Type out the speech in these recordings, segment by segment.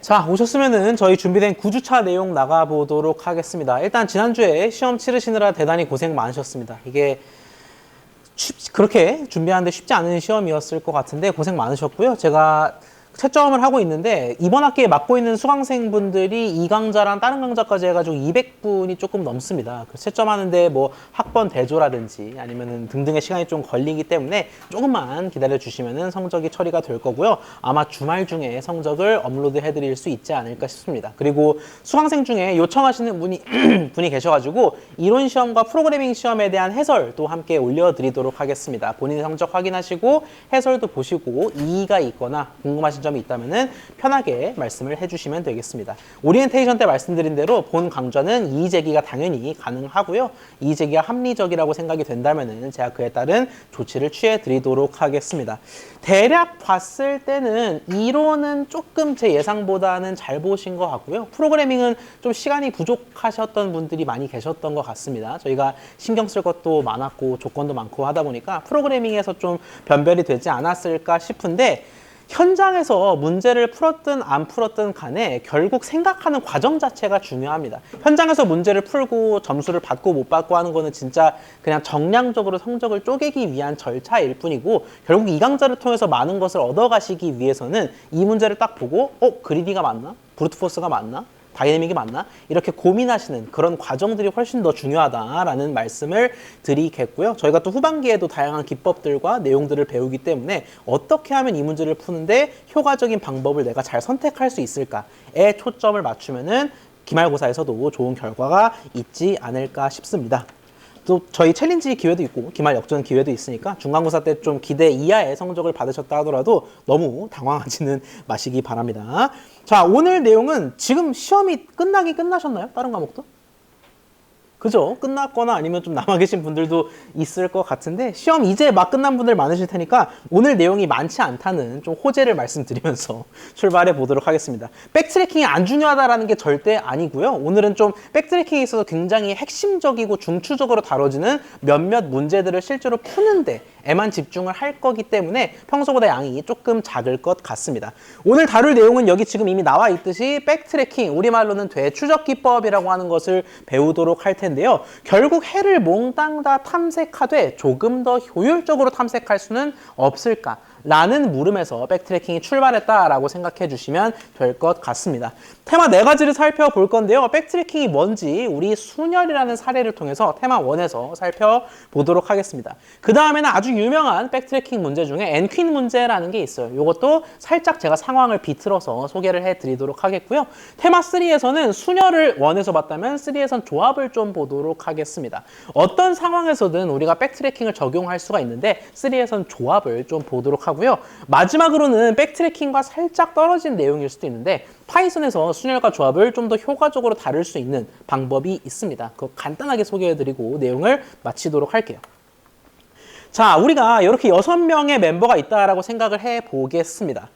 자, 오셨으면은 저희 준비된 9주차 내용 나가보도록 하겠습니다. 일단 지난주에 시험 치르시느라 대단히 고생 많으셨습니다. 이게 그렇게 준비하는데 쉽지 않은 시험이었을 것 같은데 고생 많으셨고요. 제가 채점을 하고 있는데 이번 학기에 맡고 있는 수강생분들이 이 강좌랑 다른 강좌까지 해가지고 200분이 조금 넘습니다. 채점하는데 뭐 학번 대조라든지 아니면은 등등의 시간이 좀 걸리기 때문에 조금만 기다려 주시면은 성적이 처리가 될 거고요. 아마 주말 중에 성적을 업로드 해드릴 수 있지 않을까 싶습니다. 그리고 수강생 중에 요청하시는 분이 계셔가지고 이론 시험과 프로그래밍 시험에 대한 해설도 함께 올려드리도록 하겠습니다. 본인의 성적 확인하시고 해설도 보시고 이의가 있거나 궁금하신 점이 있다면 편하게 말씀을 해주시면 되겠습니다. 오리엔테이션 때 말씀드린 대로 본 강좌는 이의 제기가 당연히 가능하고요. 이의 제기가 합리적이라고 생각이 된다면 제가 그에 따른 조치를 취해 드리도록 하겠습니다. 대략 봤을 때는 이론은 조금 제 예상보다는 잘 보신 것 같고요. 프로그래밍은 좀 시간이 부족하셨던 분들이 많이 계셨던 것 같습니다. 저희가 신경 쓸 것도 많았고 조건도 많고 하다 보니까 프로그래밍에서 좀 변별이 되지 않았을까 싶은데 현장에서 문제를 풀었든 안 풀었든 간에 결국 생각하는 과정 자체가 중요합니다. 현장에서 문제를 풀고 점수를 받고 못 받고 하는 거는 진짜 그냥 정량적으로 성적을 쪼개기 위한 절차일 뿐이고 결국 이 강좌를 통해서 많은 것을 얻어가시기 위해서는 이 문제를 딱 보고 그리디가 맞나? 브루트포스가 맞나? 다이내믹이 맞나? 이렇게 고민하시는 그런 과정들이 훨씬 더 중요하다라는 말씀을 드리겠고요. 저희가 또 후반기에도 다양한 기법들과 내용들을 배우기 때문에 어떻게 하면 이 문제를 푸는데 효과적인 방법을 내가 잘 선택할 수 있을까에 초점을 맞추면은 기말고사에서도 좋은 결과가 있지 않을까 싶습니다. 또 저희 챌린지 기회도 있고 기말 역전 기회도 있으니까 중간고사 때 좀 기대 이하의 성적을 받으셨다 하더라도 너무 당황하지는 마시기 바랍니다. 자, 오늘 내용은 지금 시험이 끝나셨나요? 다른 과목도? 그죠? 끝났거나 아니면 좀 남아 계신 분들도 있을 것 같은데 시험 이제 막 끝난 분들 많으실 테니까 오늘 내용이 많지 않다는 좀 호재를 말씀드리면서 출발해 보도록 하겠습니다. 백트래킹이 안 중요하다라는 게 절대 아니고요. 오늘은 좀 백트래킹에 있어서 굉장히 핵심적이고 중추적으로 다뤄지는 몇몇 문제들을 실제로 푸는데 에만 집중을 할 거기 때문에 평소보다 양이 조금 작을 것 같습니다. 오늘 다룰 내용은 여기 지금 이미 나와 있듯이 백트래킹, 우리말로는 되추적 기법이라고 하는 것을 배우도록 할 텐데요. 결국 해를 몽땅 다 탐색하되 조금 더 효율적으로 탐색할 수는 없을까? 라는 물음에서 백트래킹이 출발했다라고 생각해 주시면 될 것 같습니다. 테마 4가지를 살펴볼 건데요. 백트래킹이 뭔지 우리 순열이라는 사례를 통해서 테마 1에서 살펴보도록 하겠습니다. 그 다음에는 아주 유명한 백트래킹 문제 중에 엔퀸 문제라는 게 있어요. 이것도 살짝 제가 상황을 비틀어서 소개를 해드리도록 하겠고요. 테마 3에서는 순열을 1에서 봤다면 3에선 조합을 좀 보도록 하겠습니다. 어떤 상황에서든 우리가 백트래킹을 적용할 수가 있는데 3에선 조합을 좀 보도록 하고요. 마지막으로는 백트래킹과 살짝 떨어진 내용일 수도 있는데 파이썬에서 순열과 조합을 좀 더 효과적으로 다룰 수 있는 방법이 있습니다. 그거 간단하게 소개해드리고 내용을 마치도록 할게요. 자, 우리가 이렇게 6명의 멤버가 있다라고 생각을 해보겠습니다.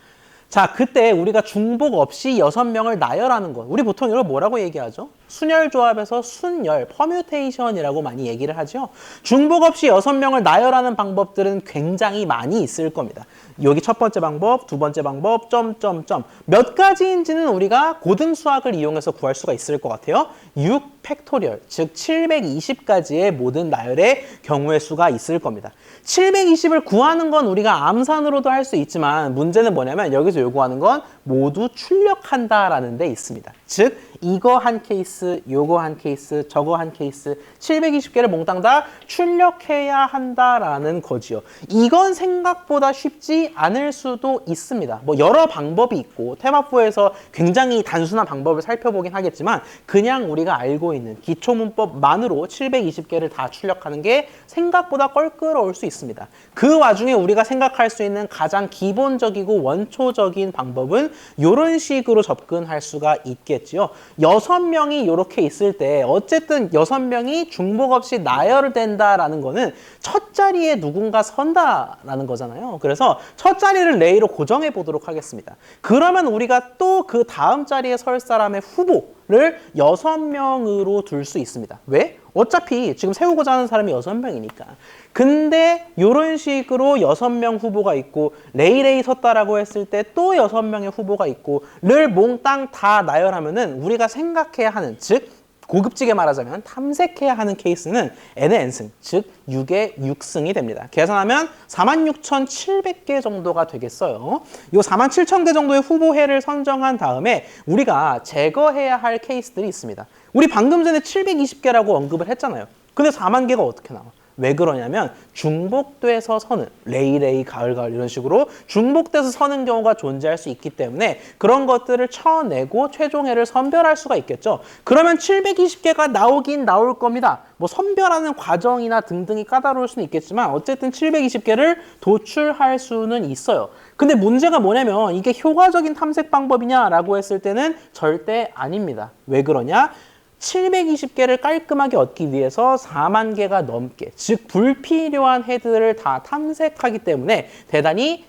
자, 그때 우리가 중복 없이 6명을 나열하는 것. 우리 보통 이걸 뭐라고 얘기하죠? 순열 조합에서 순열, 퍼뮤테이션이라고 많이 얘기를 하죠. 중복 없이 6명을 나열하는 방법들은 굉장히 많이 있을 겁니다. 여기 첫 번째 방법, 두 번째 방법, 점점점. 몇 가지인지는 우리가 고등 수학을 이용해서 구할 수가 있을 것 같아요. 6 팩토리얼, 즉 720가지의 모든 나열의 경우의 수가 있을 겁니다. 720을 구하는 건 우리가 암산으로도 할 수 있지만 문제는 뭐냐면 여기서 요구하는 건 모두 출력한다라는 데 있습니다. 즉 이거 한 케이스, 요거 한 케이스, 저거 한 케이스 720개를 몽땅 다 출력해야 한다라는 거지요. 이건 생각보다 쉽지 않을 수도 있습니다. 뭐 여러 방법이 있고 테마포에서 굉장히 단순한 방법을 살펴보긴 하겠지만 그냥 우리가 알고 있는 기초문법만으로 720개를 다 출력하는 게 생각보다 껄끄러울 수 있습니다. 그 와중에 우리가 생각할 수 있는 가장 기본적이고 원초적인 방법은 이런 식으로 접근할 수가 있겠지요. 6명이 이렇게 있을 때 어쨌든 6명이 중복 없이 나열된다라는 거는 첫 자리에 누군가 선다라는 거잖아요. 그래서 첫 자리를 레이로 고정해 보도록 하겠습니다. 그러면 우리가 또 그 다음 자리에 설 사람의 후보를 6명으로 둘 수 있습니다. 왜? 어차피 지금 세우고자 하는 사람이 6명이니까. 근데 이런 식으로 6명 후보가 있고 레이레이 섰다라고 했을 때 또 6명의 후보가 있고 를 몽땅 다 나열하면은 우리가 생각해야 하는, 즉 고급지게 말하자면 탐색해야 하는 케이스는 n의 n승, 즉 6의 6승이 됩니다. 계산하면 46,700개 정도가 되겠어요. 이 47,000개 정도의 후보해를 선정한 다음에 우리가 제거해야 할 케이스들이 있습니다. 우리 방금 전에 720개라고 언급을 했잖아요. 근데 4만 개가 어떻게 나와? 왜 그러냐면 중복돼서 서는, 레이레이, 가을 이런 식으로 중복돼서 서는 경우가 존재할 수 있기 때문에 그런 것들을 쳐내고 최종해를 선별할 수가 있겠죠. 그러면 720개가 나오긴 나올 겁니다. 뭐 선별하는 과정이나 등등이 까다로울 수는 있겠지만 어쨌든 720개를 도출할 수는 있어요. 근데 문제가 뭐냐면 이게 효과적인 탐색 방법이냐라고 했을 때는 절대 아닙니다. 왜 그러냐? 720개를 깔끔하게 얻기 위해서 4만 개가 넘게, 즉 불필요한 헤드를 다 탐색하기 때문에 대단히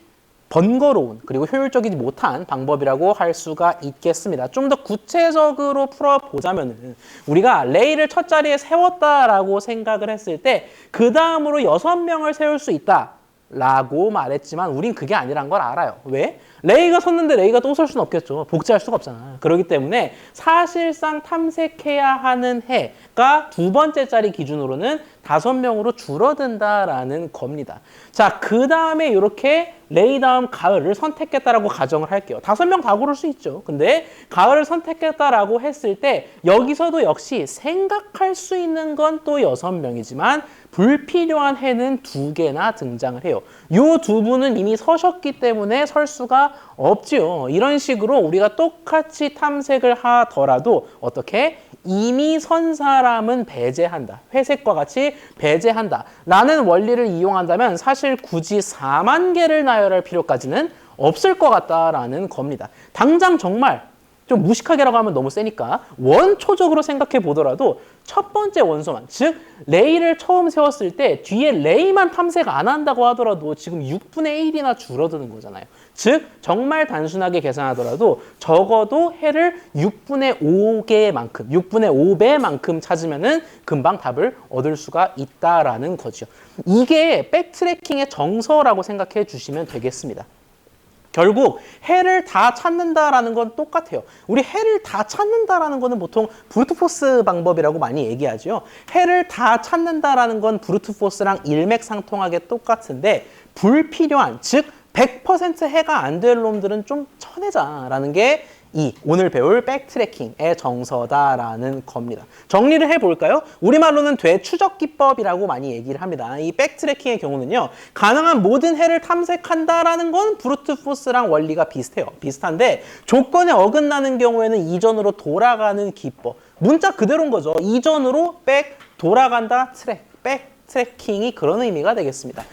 번거로운 그리고 효율적이지 못한 방법이라고 할 수가 있겠습니다. 좀 더 구체적으로 풀어보자면은 우리가 레이를 첫 자리에 세웠다라고 생각을 했을 때 그 다음으로 6명을 세울 수 있다 라고 말했지만 우린 그게 아니란 걸 알아요. 왜? 레이가 섰는데 레이가 또 설 수는 없겠죠. 복제할 수가 없잖아. 그렇기 때문에 사실상 탐색해야 하는 해가 두 번째 자리 기준으로는 5명으로 줄어든다라는 겁니다. 자, 그 다음에 이렇게 레이 다음 가을을 선택했다라고 가정을 할게요. 5명 다 고를 수 있죠. 근데 가을을 선택했다라고 했을 때 여기서도 역시 생각할 수 있는 건 또 6명이지만 불필요한 해는 2개나 등장을 해요. 이 두 분은 이미 서셨기 때문에 설 수가 없지요. 이런 식으로 우리가 똑같이 탐색을 하더라도 어떻게? 이미 선 사람은 배제한다. 회색과 같이 배제한다. 라는 원리를 이용한다면 사실 굳이 4만 개를 나열할 필요까지는 없을 것 같다라는 겁니다. 당장 정말 좀 무식하게라고 하면 너무 세니까 원초적으로 생각해 보더라도 첫 번째 원소만, 즉 레이를 처음 세웠을 때 뒤에 레이만 탐색 안 한다고 하더라도 지금 6분의 1이나 줄어드는 거잖아요. 즉 정말 단순하게 계산하더라도 적어도 해를 6분의 5개만큼, 6분의 5배만큼 찾으면은 금방 답을 얻을 수가 있다라는 거죠. 이게 백트래킹의 정서라고 생각해 주시면 되겠습니다. 결국 해를 다 찾는다라는 건 똑같아요. 우리 해를 다 찾는다라는 거는 보통 브루트포스 방법이라고 많이 얘기하죠. 해를 다 찾는다라는 건 브루트포스랑 일맥상통하게 똑같은데 불필요한, 즉 100% 해가 안 될 놈들은 좀 쳐내자라는 게 이 오늘 배울 백트래킹의 정서다라는 겁니다. 정리를 해볼까요? 우리말로는 되추적 기법이라고 많이 얘기를 합니다. 이 백트래킹의 경우는요. 가능한 모든 해를 탐색한다라는 건 브루트포스랑 원리가 비슷해요. 비슷한데 조건에 어긋나는 경우에는 이전으로 돌아가는 기법. 문자 그대로인 거죠. 이전으로 백, 돌아간다, 트랙, 백트래킹이 그런 의미가 되겠습니다.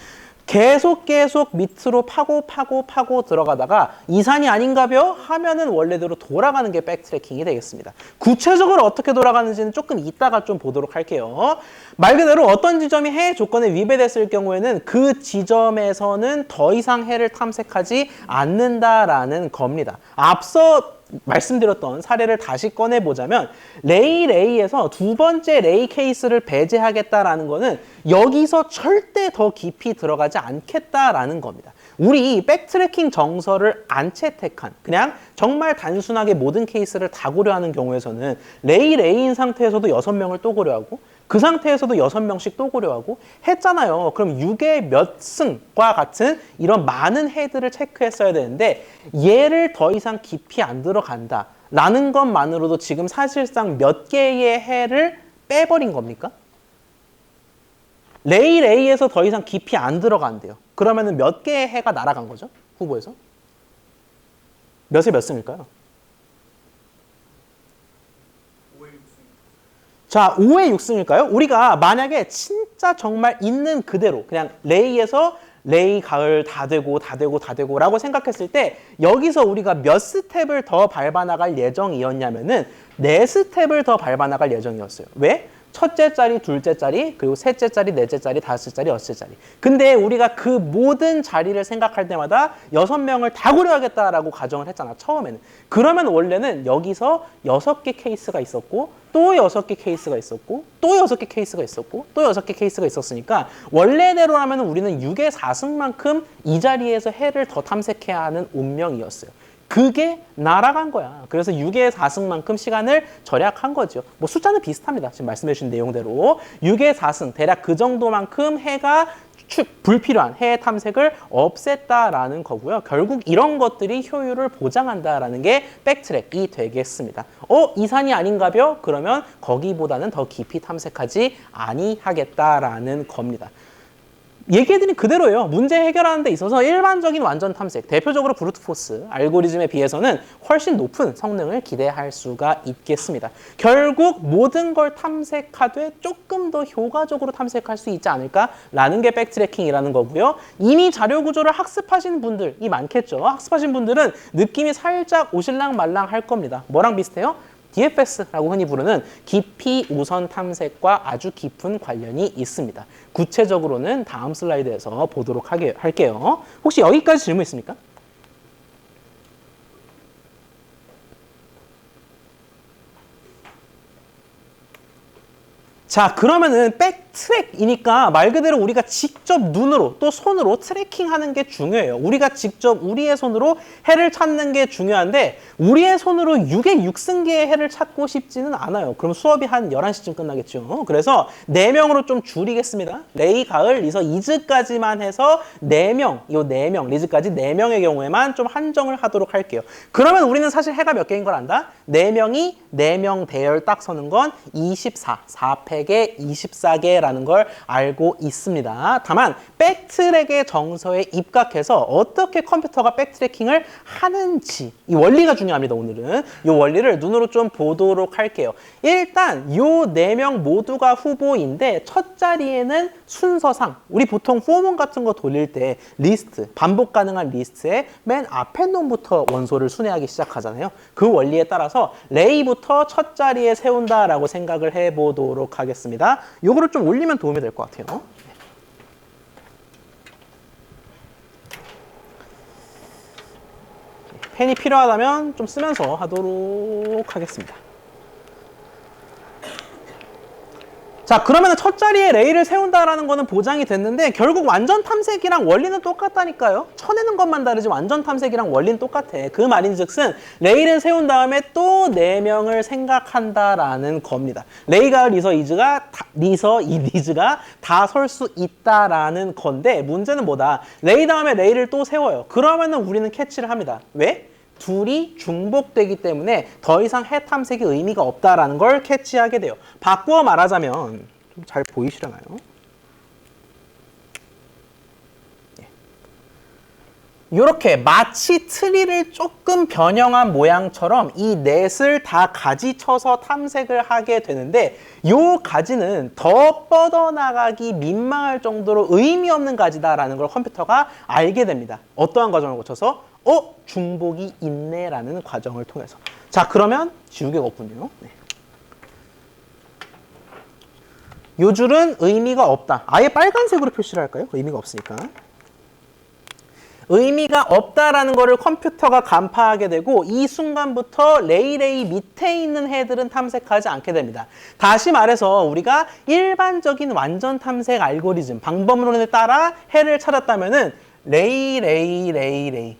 계속 밑으로 파고 들어가다가 이 산이 아닌가벼 하면은 원래대로 돌아가는 게 백트래킹이 되겠습니다. 구체적으로 어떻게 돌아가는지는 조금 이따가 좀 보도록 할게요. 말 그대로 어떤 지점이 해 조건에 위배됐을 경우에는 그 지점에서는 더 이상 해를 탐색하지 않는다라는 겁니다. 앞서 말씀드렸던 사례를 다시 꺼내보자면 레이에서 두 번째 레이 케이스를 배제하겠다라는 거는 여기서 절대 더 깊이 들어가지 않겠다라는 겁니다. 우리 백트래킹 정서를 안 채택한, 그냥 정말 단순하게 모든 케이스를 다 고려하는 경우에서는 레이인 상태에서도 6명을 또 고려하고 그 상태에서도 6명씩 또 고려하고 했잖아요. 그럼 6의 몇 승과 같은 이런 많은 해들을 체크했어야 되는데 얘를 더 이상 깊이 안 들어간다 라는 것만으로도 지금 사실상 몇 개의 해를 빼버린 겁니까? 레이에서 더 이상 깊이 안 들어간대요. 그러면은 몇 개의 해가 날아간 거죠? 후보에서? 몇에 몇 승일까요? 자, 5의 6승일까요? 우리가 만약에 진짜 정말 있는 그대로 그냥 레이에서 레이 가을 다 되고 라고 생각했을 때 여기서 우리가 몇 스텝을 더 밟아 나갈 예정이었냐면은 4스텝을 더 밟아 나갈 예정이었어요. 왜? 첫째 자리, 둘째 자리, 그리고 셋째 자리, 넷째 자리, 다섯째 자리, 여섯째 자리. 근데 우리가 그 모든 자리를 생각할 때마다 6명을 다 고려하겠다라고 가정을 했잖아, 처음에는. 그러면 원래는 여기서 6개 케이스가 있었고, 또 6개 케이스가 있었고, 또 6개 케이스가 있었고, 또 6개 케이스가 있었으니까 원래대로라면 우리는 6의 4승만큼 이 자리에서 해를 더 탐색해야 하는 운명이었어요. 그게 날아간 거야. 그래서 6의 4승만큼 시간을 절약한 거죠. 뭐 숫자는 비슷합니다. 지금 말씀해 주신 내용대로. 6의 4승, 대략 그 정도만큼 해가 불필요한 해의 탐색을 없앴다라는 거고요. 결국 이런 것들이 효율을 보장한다라는 게 백트랙이 되겠습니다. 이산이 아닌가벼? 그러면 거기보다는 더 깊이 탐색하지 아니하겠다라는 겁니다. 얘기해드린 그대로예요. 문제 해결하는 데 있어서 일반적인 완전 탐색, 대표적으로 브루트포스 알고리즘에 비해서는 훨씬 높은 성능을 기대할 수가 있겠습니다. 결국 모든 걸 탐색하되 조금 더 효과적으로 탐색할 수 있지 않을까라는 게 백트래킹이라는 거고요. 이미 자료 구조를 학습하신 분들이 많겠죠. 학습하신 분들은 느낌이 살짝 오실랑말랑 할 겁니다. 뭐랑 비슷해요? DFS라고 흔히 부르는 깊이 우선 탐색과 아주 깊은 관련이 있습니다. 구체적으로는 다음 슬라이드에서 보도록 할게요. 혹시 여기까지 질문 있습니까? 자, 그러면은 백트랙이니까 말 그대로 우리가 직접 눈으로 또 손으로 트래킹하는 게 중요해요. 우리가 직접 우리의 손으로 해를 찾는 게 중요한데 우리의 손으로 6의 6승계의 해를 찾고 싶지는 않아요. 그럼 수업이 한 11시쯤 끝나겠죠. 그래서 4명으로 좀 줄이겠습니다. 레이, 가을, 리서, 이즈까지만 해서 4명, 이 4명, 리즈까지 4명의 경우에만 좀 한정을 하도록 할게요. 그러면 우리는 사실 해가 몇 개인 걸 안다? 4명이 4명 대열 딱 서는 건 24, 4팩에 24개라는 걸 알고 있습니다. 다만 백트랙의 정서에 입각해서 어떻게 컴퓨터가 백트래킹을 하는지 이 원리가 중요합니다. 오늘은 이 원리를 눈으로 좀 보도록 할게요. 일단 이 4명 모두가 후보인데 첫 자리에는 순서상 우리 보통 포문 같은 거 돌릴 때 리스트, 반복 가능한 리스트에 맨 앞에 놈부터 원소를 순회하기 시작하잖아요. 그 원리에 따라서 레이부터 첫 자리에 세운다라고 생각을 해보도록 하겠습니다. 요거를 좀 올리면 도움이 될 것 같아요. 펜이 필요하다면 좀 쓰면서 하도록 하겠습니다. 자, 그러면 첫 자리에 레이를 세운다라는 거는 보장이 됐는데 결국 완전 탐색이랑 원리는 똑같다니까요. 쳐내는 것만 다르지 완전 탐색이랑 원리는 똑같아. 그 말인즉슨 레이를 세운 다음에 또 4명을 생각한다라는 겁니다. 레이가 리즈가 다 설 수 있다라는 건데 문제는 뭐다? 레이 다음에 레이를 또 세워요. 그러면은 우리는 캐치를 합니다. 왜? 둘이 중복되기 때문에 더 이상 해 탐색이 의미가 없다라는 걸 캐치하게 돼요. 바꾸어 말하자면 좀 잘 보이시려나요? 이렇게 마치 트리를 조금 변형한 모양처럼 이 넷을 다 가지 쳐서 탐색을 하게 되는데 이 가지는 더 뻗어나가기 민망할 정도로 의미 없는 가지다라는 걸 컴퓨터가 알게 됩니다. 어떠한 과정을 거쳐서? 중복이 있네라는 과정을 통해서. 자, 그러면 지우개가 없군요. 네. 요 줄은 의미가 없다. 아예 빨간색으로 표시를 할까요? 의미가 없으니까. 의미가 없다라는 거를 컴퓨터가 간파하게 되고 이 순간부터 레이 밑에 있는 해들은 탐색하지 않게 됩니다. 다시 말해서 우리가 일반적인 완전 탐색 알고리즘, 방법론에 따라 해를 찾았다면은 레이 를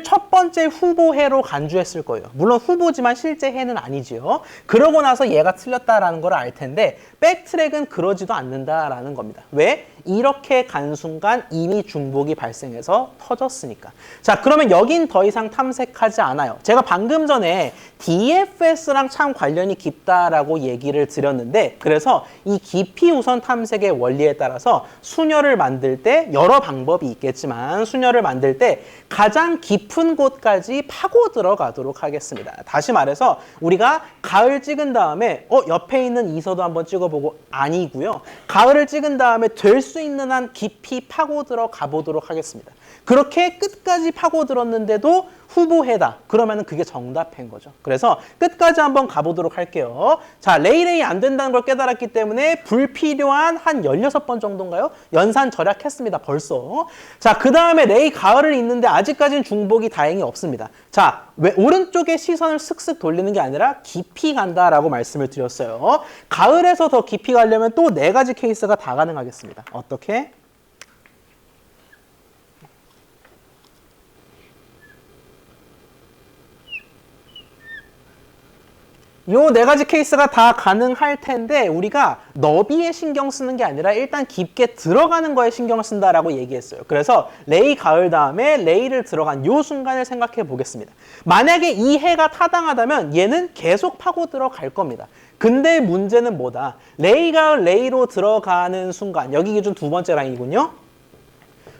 첫 번째 후보해로 간주했을 거예요. 물론 후보지만 실제 해는 아니지요. 그러고 나서 얘가 틀렸다라는 걸 알 텐데 백트랙은 그러지도 않는다라는 겁니다. 왜? 이렇게 간 순간 이미 중복이 발생해서 터졌으니까. 자, 그러면 여긴 더 이상 탐색하지 않아요. 제가 방금 전에 DFS랑 참 관련이 깊다라고 얘기를 드렸는데 그래서 이 깊이 우선 탐색의 원리에 따라서 수녀를 만들 때 여러 방법이 있겠지만 수녀를 만들 때 가장 깊은 곳까지 파고 들어가도록 하겠습니다. 다시 말해서 우리가 가을 찍은 다음에 옆에 있는 이서도 한번 찍어보고 아니고요. 가을을 찍은 다음에 될 수 있는 한 깊이 파고 들어가 보도록 하겠습니다. 그렇게 끝까지 파고 들었는데도 후보해다. 그러면은 그게 정답인 거죠. 그래서 끝까지 한번 가보도록 할게요. 자, 레이 안 된다는 걸 깨달았기 때문에 불필요한 한 16번 정도인가요? 연산 절약했습니다. 벌써. 자, 그 다음에 레이 가을을 잇는데 아직까지는 중복이 다행히 없습니다. 자, 왜 오른쪽에 시선을 슥슥 돌리는 게 아니라 깊이 간다라고 말씀을 드렸어요. 가을에서 더 깊이 가려면 또 4가지 케이스가 다 가능하겠습니다. 어떻게? 요 4가지 케이스가 다 가능할 텐데 우리가 너비에 신경 쓰는 게 아니라 일단 깊게 들어가는 거에 신경을 쓴다라고 얘기했어요. 그래서 레이 가을 다음에 레이를 들어간 요 순간을 생각해 보겠습니다. 만약에 이 해가 타당하다면 얘는 계속 파고 들어갈 겁니다. 근데 문제는 뭐다? 레이 가을 레이로 들어가는 순간, 여기 기준 2번째 라인이군요.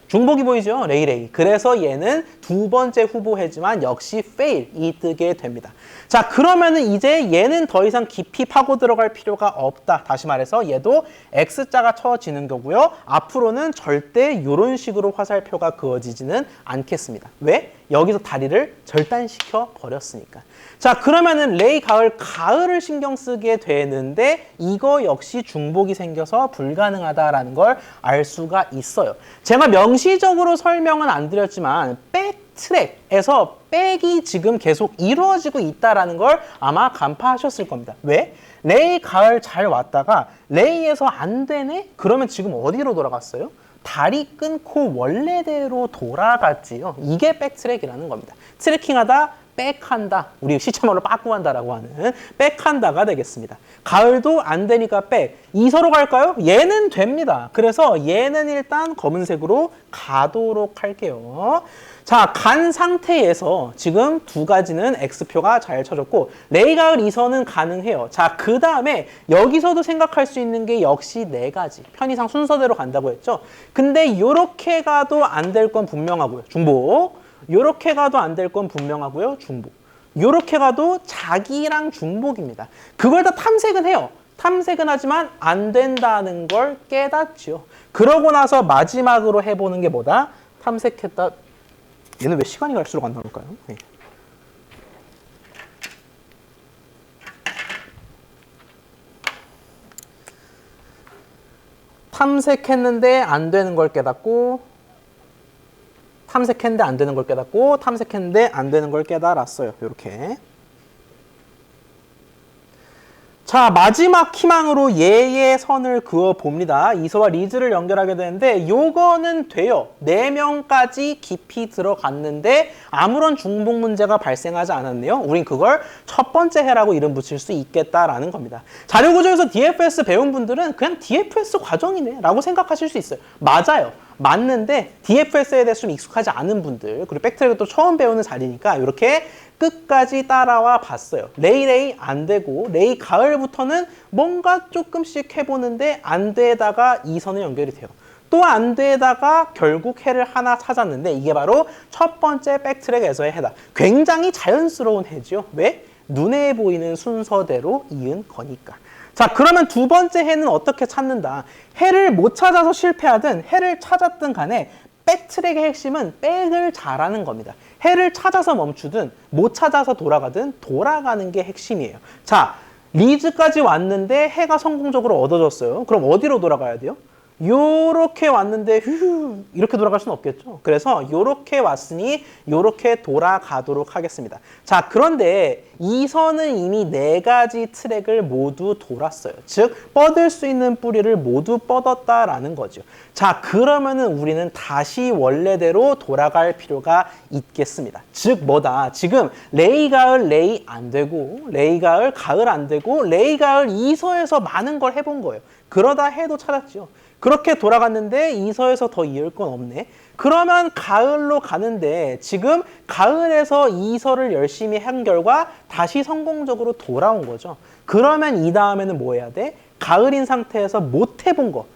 중복이 보이죠? 레이. 그래서 얘는 2번째 후보해지만 역시 fail이 뜨게 됩니다. 자, 그러면은 이제 얘는 더 이상 깊이 파고 들어갈 필요가 없다. 다시 말해서 얘도 X자가 쳐지는 거고요. 앞으로는 절대 이런 식으로 화살표가 그어지지는 않겠습니다. 왜? 여기서 다리를 절단시켜 버렸으니까. 자, 그러면은 레이 가을을 신경 쓰게 되는데 이거 역시 중복이 생겨서 불가능하다라는 걸 알 수가 있어요. 제가 명시적으로 설명은 안 드렸지만 백트랙에서 백이 지금 계속 이루어지고 있다라는 걸 아마 간파하셨을 겁니다. 왜? 레이 가을 잘 왔다가 레이에서 안 되네? 그러면 지금 어디로 돌아갔어요? 다리 끊고 원래대로 돌아갔지요. 이게 백트랙이라는 겁니다. 트래킹하다, 백한다. 우리 시체말로 빠꾸한다라고 하는 백한다가 되겠습니다. 가을도 안 되니까 백. 이서로 갈까요? 얘는 됩니다. 그래서 얘는 일단 검은색으로 가도록 할게요. 자, 간 상태에서 지금 2가지는 X표가 잘 쳐졌고 레이 가을 이서는 가능해요. 자, 그 다음에 여기서도 생각할 수 있는 게 역시 4가지. 편의상 순서대로 간다고 했죠. 근데 요렇게 가도 안 될 건 분명하고요. 중복. 요렇게 가도 안 될 건 분명하고요. 중복. 요렇게 가도 자기랑 중복입니다. 그걸 다 탐색은 해요. 탐색은 하지만 안 된다는 걸 깨닫죠. 그러고 나서 마지막으로 해보는 게 뭐다? 탐색했다. 얘는 왜 시간이 갈수록 안 나올까요? 네. 탐색했는데 안 되는 걸 깨닫고 탐색했는데 안 되는 걸 깨닫고 탐색했는데 안 되는 걸 깨달았어요. 이렇게. 자, 마지막 희망으로 얘의 선을 그어봅니다. 이서와 리즈를 연결하게 되는데 요거는 돼요. 4명까지 깊이 들어갔는데 아무런 중복 문제가 발생하지 않았네요. 우린 그걸 첫 번째 해라고 이름 붙일 수 있겠다라는 겁니다. 자료구조에서 DFS 배운 분들은 그냥 DFS 과정이네 라고 생각하실 수 있어요. 맞아요. 맞는데 DFS에 대해서 좀 익숙하지 않은 분들, 그리고 백트랙을 또 처음 배우는 자리니까 이렇게 끝까지 따라와 봤어요. 레이 안 되고 레이 가을부터는 뭔가 조금씩 해보는데 안 되다가 이 선은 연결이 돼요. 또 안 되다가 결국 해를 하나 찾았는데 이게 바로 첫 번째 백트랙에서의 해다. 굉장히 자연스러운 해죠. 왜? 눈에 보이는 순서대로 이은 거니까. 자, 그러면 2번째 해는 어떻게 찾는다? 해를 못 찾아서 실패하든 해를 찾았든 간에 백트랙의 핵심은 백을 잘하는 겁니다. 해를 찾아서 멈추든 못 찾아서 돌아가든 돌아가는 게 핵심이에요. 자, 리즈까지 왔는데 해가 성공적으로 얻어졌어요. 그럼 어디로 돌아가야 돼요? 요렇게 왔는데 휴 이렇게 돌아갈 수는 없겠죠. 그래서 요렇게 왔으니 요렇게 돌아가도록 하겠습니다. 자, 그런데 이 선은 이미 4가지 트랙을 모두 돌았어요. 즉 뻗을 수 있는 뿌리를 모두 뻗었다라는 거죠. 자, 그러면은 우리는 다시 원래대로 돌아갈 필요가 있겠습니다. 즉 뭐다? 지금 레이 가을 레이 안 되고 레이 가을 가을 안 되고 레이 가을 이서에서 많은 걸 해본 거예요. 그러다 해도 찾았죠. 그렇게 돌아갔는데 이서에서 더 이을 건 없네. 그러면 가을로 가는데 지금 가을에서 이서를 열심히 한 결과 다시 성공적으로 돌아온 거죠. 그러면 이 다음에는 뭐 해야 돼? 가을인 상태에서 못 해본 거.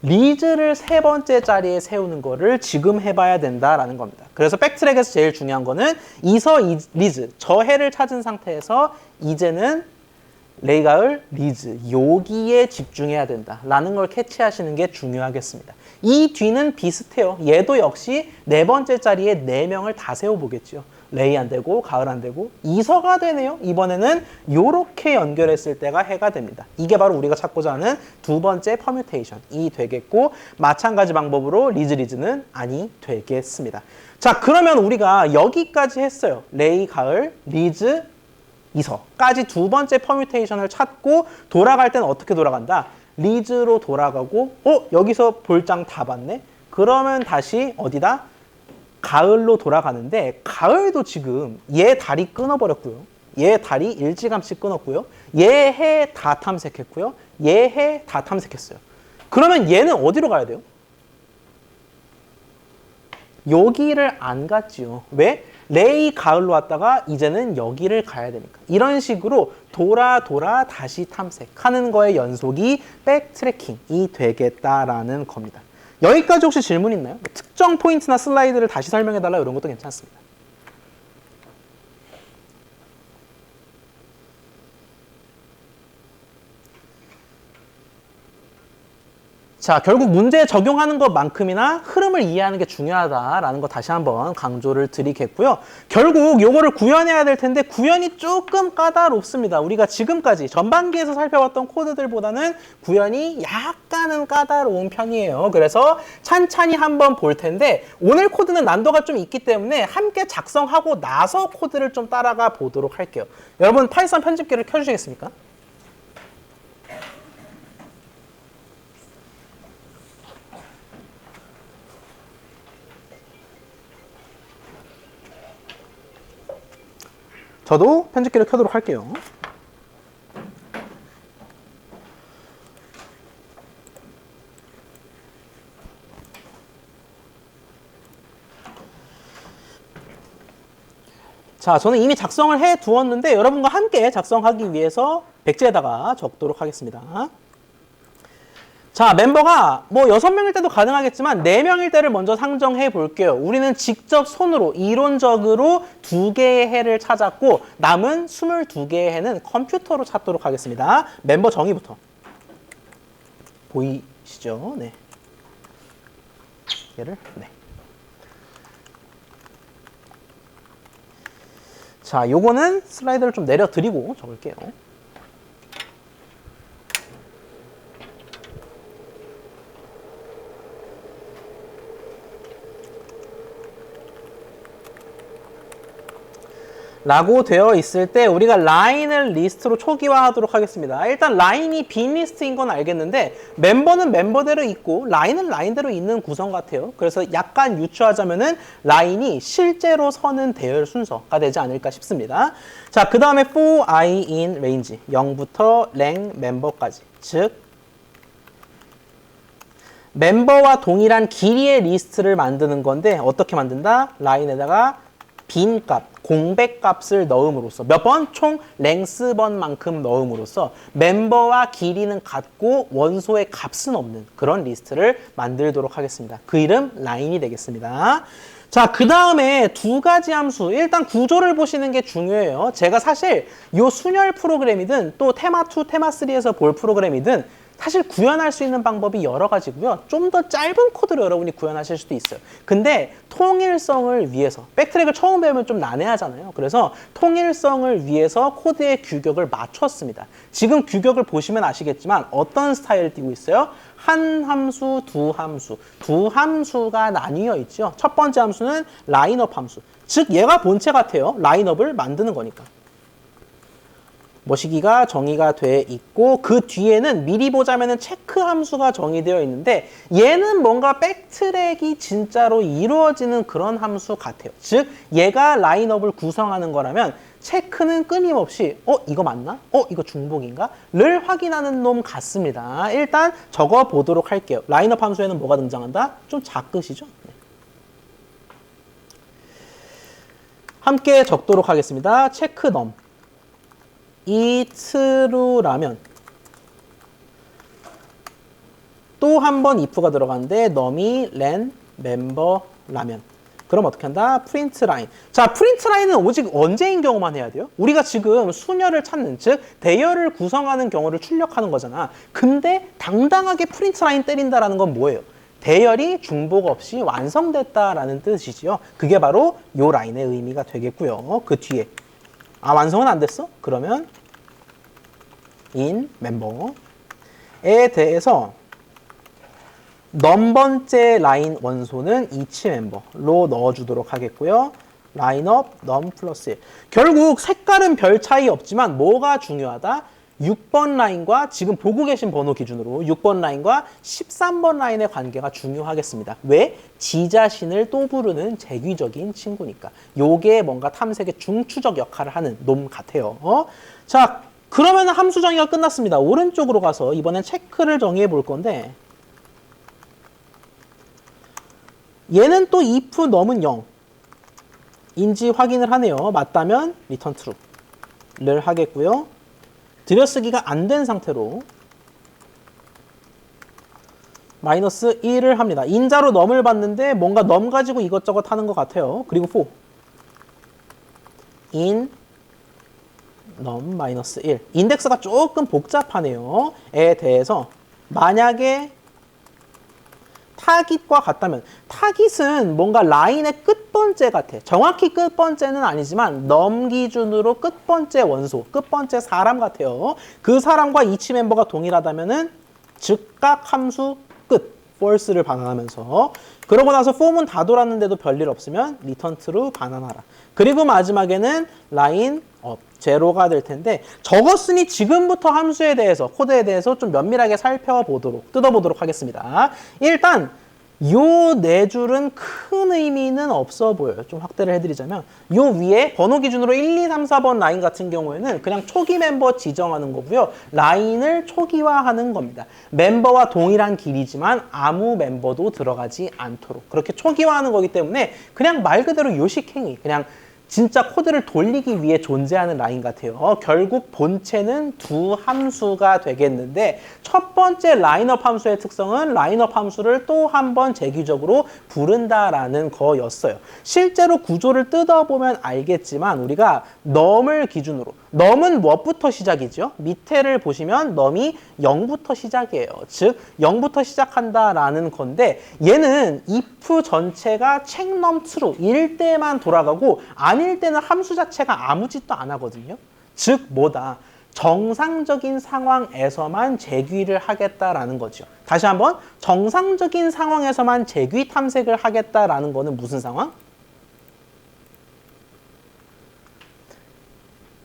리즈를 3번째 자리에 세우는 거를 지금 해봐야 된다라는 겁니다. 그래서 백트랙에서 제일 중요한 거는 이서, 리즈, 저 해를 찾은 상태에서 이제는 레이, 가을, 리즈 여기에 집중해야 된다라는 걸 캐치하시는 게 중요하겠습니다. 이 뒤는 비슷해요. 얘도 역시 4번째 자리에 4명을 다 세워보겠죠. 레이 안 되고 가을 안 되고 이서가 되네요. 이번에는 요렇게 연결했을 때가 해가 됩니다. 이게 바로 우리가 찾고자 하는 두 번째 퍼뮤테이션이 되겠고 마찬가지 방법으로 리즈는 아니 되겠습니다. 자, 그러면 우리가 여기까지 했어요. 레이, 가을, 리즈, 이서까지 두 번째 퍼뮤테이션을 찾고 돌아갈 때는 어떻게 돌아간다? 리즈로 돌아가고 여기서 볼장 다 봤네? 그러면 다시 어디다? 가을로 돌아가는데 가을도 지금 얘 다리 끊어버렸고요. 얘 다리 일찌감치 끊었고요. 얘 해 다 탐색했고요. 얘 해 다 탐색했어요. 그러면 얘는 어디로 가야 돼요? 여기를 안 갔지요. 왜? 레이 가을로 왔다가 이제는 여기를 가야 되니까. 이런 식으로 돌아 다시 탐색하는 거의 연속이 백트래킹이 되겠다라는 겁니다. 여기까지 혹시 질문 있나요? 특정 포인트나 슬라이드를 다시 설명해달라 이런 것도 괜찮습니다. 자, 결국 문제에 적용하는 것만큼이나 흐름을 이해하는 게 중요하다라는 거 다시 한번 강조를 드리겠고요. 결국 요거를 구현해야 될 텐데 구현이 조금 까다롭습니다. 우리가 지금까지 전반기에서 살펴봤던 코드들보다는 구현이 약간은 까다로운 편이에요. 그래서 찬찬히 한번 볼 텐데 오늘 코드는 난도가 좀 있기 때문에 함께 작성하고 나서 코드를 좀 따라가 보도록 할게요. 여러분 파이썬 편집기를 켜주시겠습니까? 저도 편집기를 켜도록 할게요. 자, 저는 이미 작성을 해 두었는데 여러분과 함께 작성하기 위해서 백지에다가 적도록 하겠습니다. 자, 멤버가 뭐 6명일 때도 가능하겠지만 4명일 때를 먼저 상정해 볼게요. 우리는 직접 손으로 이론적으로 2개의 해를 찾았고 남은 22개의 해는 컴퓨터로 찾도록 하겠습니다. 멤버 정의부터. 보이시죠? 네. 얘를 네. 자, 요거는 슬라이드를 좀 내려드리고 적을게요. 라고 되어 있을 때 우리가 라인을 리스트로 초기화하도록 하겠습니다. 일단 라인이 빈 리스트인 건 알겠는데 멤버는 member대로 있고 라인은 라인대로 있는 구성 같아요. 그래서 약간 유추하자면은 라인이 실제로 서는 대열 순서가 되지 않을까 싶습니다. 자, 그 다음에 for i in range 0부터 랭 멤버까지, 즉 멤버와 동일한 길이의 리스트를 만드는 건데 어떻게 만든다? 라인에다가 빈 값, 공백 값을 넣음으로써 몇 번? 총 랭스 번만큼 넣음으로써 멤버와 길이는 같고 원소의 값은 없는 그런 리스트를 만들도록 하겠습니다. 그 이름 라인이 되겠습니다. 자, 그 다음에 두 가지 함수. 일단 구조를 보시는 게 중요해요. 제가 사실 요 순열 프로그램이든 또 테마2, 테마3에서 볼 프로그램이든 사실 구현할 수 있는 방법이 여러 가지고요. 좀 더 짧은 코드로 여러분이 구현하실 수도 있어요. 근데 통일성을 위해서, 백트랙을 처음 배우면 좀 난해하잖아요. 그래서 통일성을 위해서 코드의 규격을 맞췄습니다. 지금 규격을 보시면 아시겠지만 어떤 스타일을 띄고 있어요? 한 함수, 두 함수. 두 함수가 나뉘어 있죠. 첫 번째 함수는 라인업 함수. 즉 얘가 본체 같아요. 라인업을 만드는 거니까. 머시기가 정의가 돼 있고 그 뒤에는 미리 보자면은 체크 함수가 정의되어 있는데 얘는 뭔가 백트랙이 진짜로 이루어지는 그런 함수 같아요. 즉 얘가 라인업을 구성하는 거라면 체크는 끊임없이 이거 맞나? 이거 중복인가? 를 확인하는 놈 같습니다. 일단 적어 보도록 할게요. 라인업 함수에는 뭐가 등장한다? 좀 작으시죠? 네. 함께 적도록 하겠습니다. 체크 넘. 이 true라면 또 한 번 if가 들어가는데 num이 len member라면 그럼 어떻게 한다? print line. 자, print line은 오직 언제인 경우만 해야 돼요? 우리가 지금 순열을 찾는, 즉 대열을 구성하는 경우를 출력하는 거잖아. 근데 당당하게 print line 때린다라는 건 뭐예요? 대열이 중복 없이 완성됐다라는 뜻이지요. 그게 바로 요 라인의 의미가 되겠고요. 그 뒤에 완성은 안 됐어? 그러면 in 멤버에 대해서 넘번째 라인 원소는 이치 멤버로 넣어주도록 하겠고요. 라인업 넘 플러스 1. 결국 색깔은 별 차이 없지만 뭐가 중요하다? 6번 라인과 지금 보고 계신 번호 기준으로 6번 라인과 13번 라인의 관계가 중요하겠습니다. 왜? 지 자신을 또 부르는 재귀적인 친구니까. 요게 뭔가 탐색의 중추적 역할을 하는 놈 같아요. 자, 그러면 함수 정의가 끝났습니다. 오른쪽으로 가서 이번엔 체크를 정의해 볼 건데 얘는 또 if 넘은 0 인지 확인을 하네요. 맞다면 return true를 하겠고요. 들여쓰기가 안 된 상태로 마이너스 1을 합니다. 인자로 넘을 봤는데 뭔가 넘 가지고 이것저것 하는 것 같아요. 그리고 for in 넘 마이너스 1. 인덱스가 조금 복잡하네요. 에 대해서 만약에 타깃과 같다면 타깃은 뭔가 라인의 끝번째 같아. 정확히 끝번째는 아니지만 넘 기준으로 끝번째 원소, 끝번째 사람 같아요. 그 사람과 이치 멤버가 동일하다면은 즉각 함수 끝, false를 반환하면서 그러고 나서 폼은 다 돌았는데도 별일 없으면 return true 반환하라. 그리고 마지막에는 라인 업, 제로가 될 텐데 적었으니 지금부터 함수에 대해서, 코드에 대해서 좀 면밀하게 살펴보도록, 뜯어보도록 하겠습니다. 일단 요 네 줄은 큰 의미는 없어 보여요. 좀 확대를 해드리자면 요 위에 번호 기준으로 1, 2, 3, 4번 라인 같은 경우에는 그냥 초기 멤버 지정하는 거고요. 라인을 초기화하는 겁니다. 멤버와 동일한 길이지만 아무 멤버도 들어가지 않도록 그렇게 초기화하는 거기 때문에 그냥 말 그대로 요식행위, 그냥 진짜 코드를 돌리기 위해 존재하는 라인 같아요. 결국 본체는 두 함수가 되겠는데 첫 번째 라인업 함수의 특성은 라인업 함수를 또 한 번 재규적으로 부른다라는 거였어요. 실제로 구조를 뜯어보면 알겠지만 우리가 넘을 기준으로, 넘은 무엇부터 시작이죠? 밑에를 보시면 넘이 0부터 시작이에요. 즉 0부터 시작한다라는 건데 얘는 if 전체가 check num true일 때만 돌아가고 아닐 때는 함수 자체가 아무 짓도 안 하거든요. 즉 뭐다? 정상적인 상황에서만 재귀를 하겠다라는 거죠. 다시 한번 정상적인 상황에서만 재귀 탐색을 하겠다라는 거는 무슨 상황?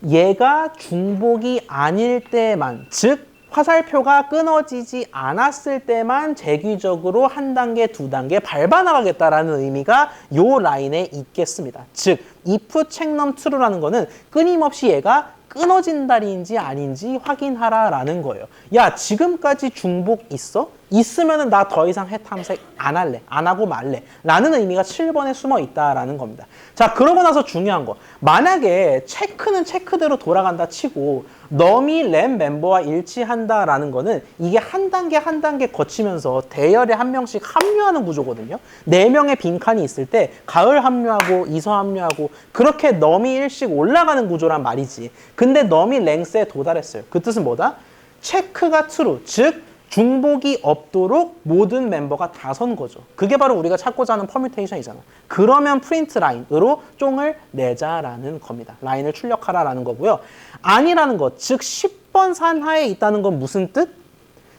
얘가 중복이 아닐 때만, 즉 화살표가 끊어지지 않았을 때만 재귀적으로 한 단계, 두 단계 밟아 나가겠다라는 의미가 요 라인에 있겠습니다. 즉 if check num true라는 거는 끊임없이 얘가 끊어진 다리인지 아닌지 확인하라라는 거예요. 야, 지금까지 중복 있어? 있으면은 나 더 이상 해 탐색 안 할래. 안 하고 말래. 라는 의미가 7번에 숨어 있다라는 겁니다. 자, 그러고 나서 중요한 거. 만약에 체크는 체크대로 돌아간다 치고 넘이 램 멤버와 일치한다라는 거는 이게 한 단계 한 단계 거치면서 대열에 한 명씩 합류하는 구조거든요. 4명의 빈칸이 있을 때 가을 합류하고 이서 합류하고 그렇게 넘이 1씩 올라가는 구조란 말이지. 근데 넘이 랭스에 도달했어요. 그 뜻은 뭐다? 체크가 true, 즉 중복이 없도록 모든 멤버가 다 선 거죠. 그게 바로 우리가 찾고자 하는 퍼뮤테이션이잖아. 그러면 프린트 라인으로 쫑을 내자라는 겁니다. 라인을 출력하라라는 거고요. 아니라는 것, 즉 10번 산하에 있다는 건 무슨 뜻?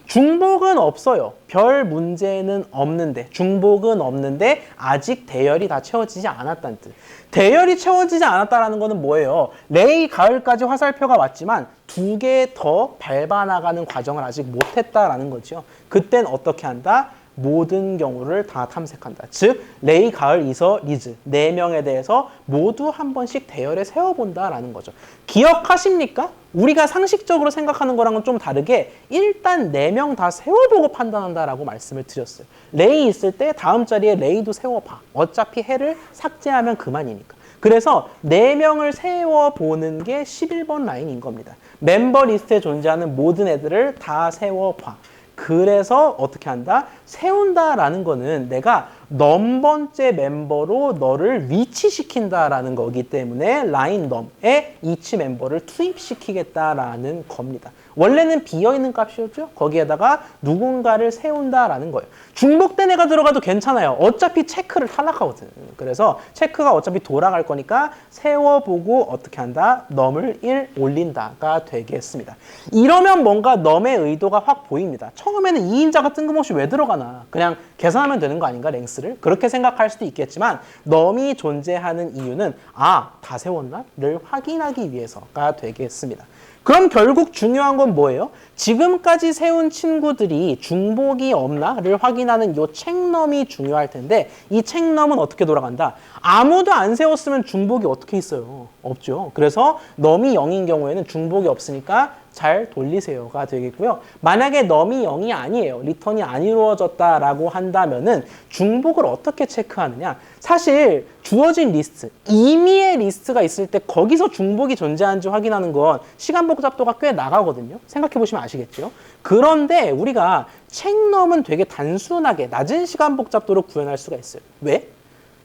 중복은 없어요. 별 문제는 없는데, 중복은 없는데 아직 대열이 다 채워지지 않았다는 뜻. 대열이 채워지지 않았다는 거는 뭐예요? 레이 가을까지 화살표가 왔지만 2개 더 밟아나가는 과정을 아직 못했다라는 거죠. 그땐 어떻게 한다? 모든 경우를 다 탐색한다. 즉 레이, 가을, 이서, 리즈 4명에 대해서 모두 한 번씩 대열에 세워본다라는 거죠. 기억하십니까? 우리가 상식적으로 생각하는 거랑은 좀 다르게 일단 4명 다 세워보고 판단한다라고 말씀을 드렸어요. 레이 있을 때 다음 자리에 레이도 세워봐. 어차피 해를 삭제하면 그만이니까. 그래서 4명을 세워보는 게 11번 라인인 겁니다. 멤버 리스트에 존재하는 모든 애들을 다 세워봐. 그래서 어떻게 한다? 세운다라는 거는 내가 넘번째 멤버로 너를 위치시킨다라는 거기 때문에 라인 넘에 each 멤버를 투입시키겠다라는 겁니다. 원래는 비어있는 값이었죠. 거기에다가 누군가를 세운다라는 거예요. 중복된 애가 들어가도 괜찮아요. 어차피 체크를 탈락하거든. 그래서 체크가 어차피 돌아갈 거니까 세워보고 어떻게 한다? 넘을 1 올린다가 되겠습니다. 이러면 뭔가 넘의 의도가 확 보입니다. 처음에는 2인자가 뜬금없이 왜 들어가나? 그냥 계산하면 되는 거 아닌가? 랭스를? 그렇게 생각할 수도 있겠지만 넘이 존재하는 이유는 다 세웠나? 를 확인하기 위해서가 되겠습니다. 그럼 결국 중요한 건 뭐예요? 지금까지 세운 친구들이 중복이 없나를 확인하는 이 책넘이 중요할 텐데 이 책넘은 어떻게 돌아간다? 아무도 안 세웠으면 중복이 어떻게 있어요? 없죠. 그래서 넘이 0인 경우에는 중복이 없으니까 잘 돌리세요가 되겠고요. 만약에 넘이 0이 아니에요. 리턴이 안 이루어졌다라고 한다면은 중복을 어떻게 체크하느냐? 사실 주어진 리스트, 임의의 리스트가 있을 때 거기서 중복이 존재하는지 확인하는 건 시간 복잡도가 꽤 나가거든요. 생각해 보시면 아시겠죠? 그런데 우리가 책넘은 되게 단순하게 낮은 시간 복잡도로 구현할 수가 있어요. 왜?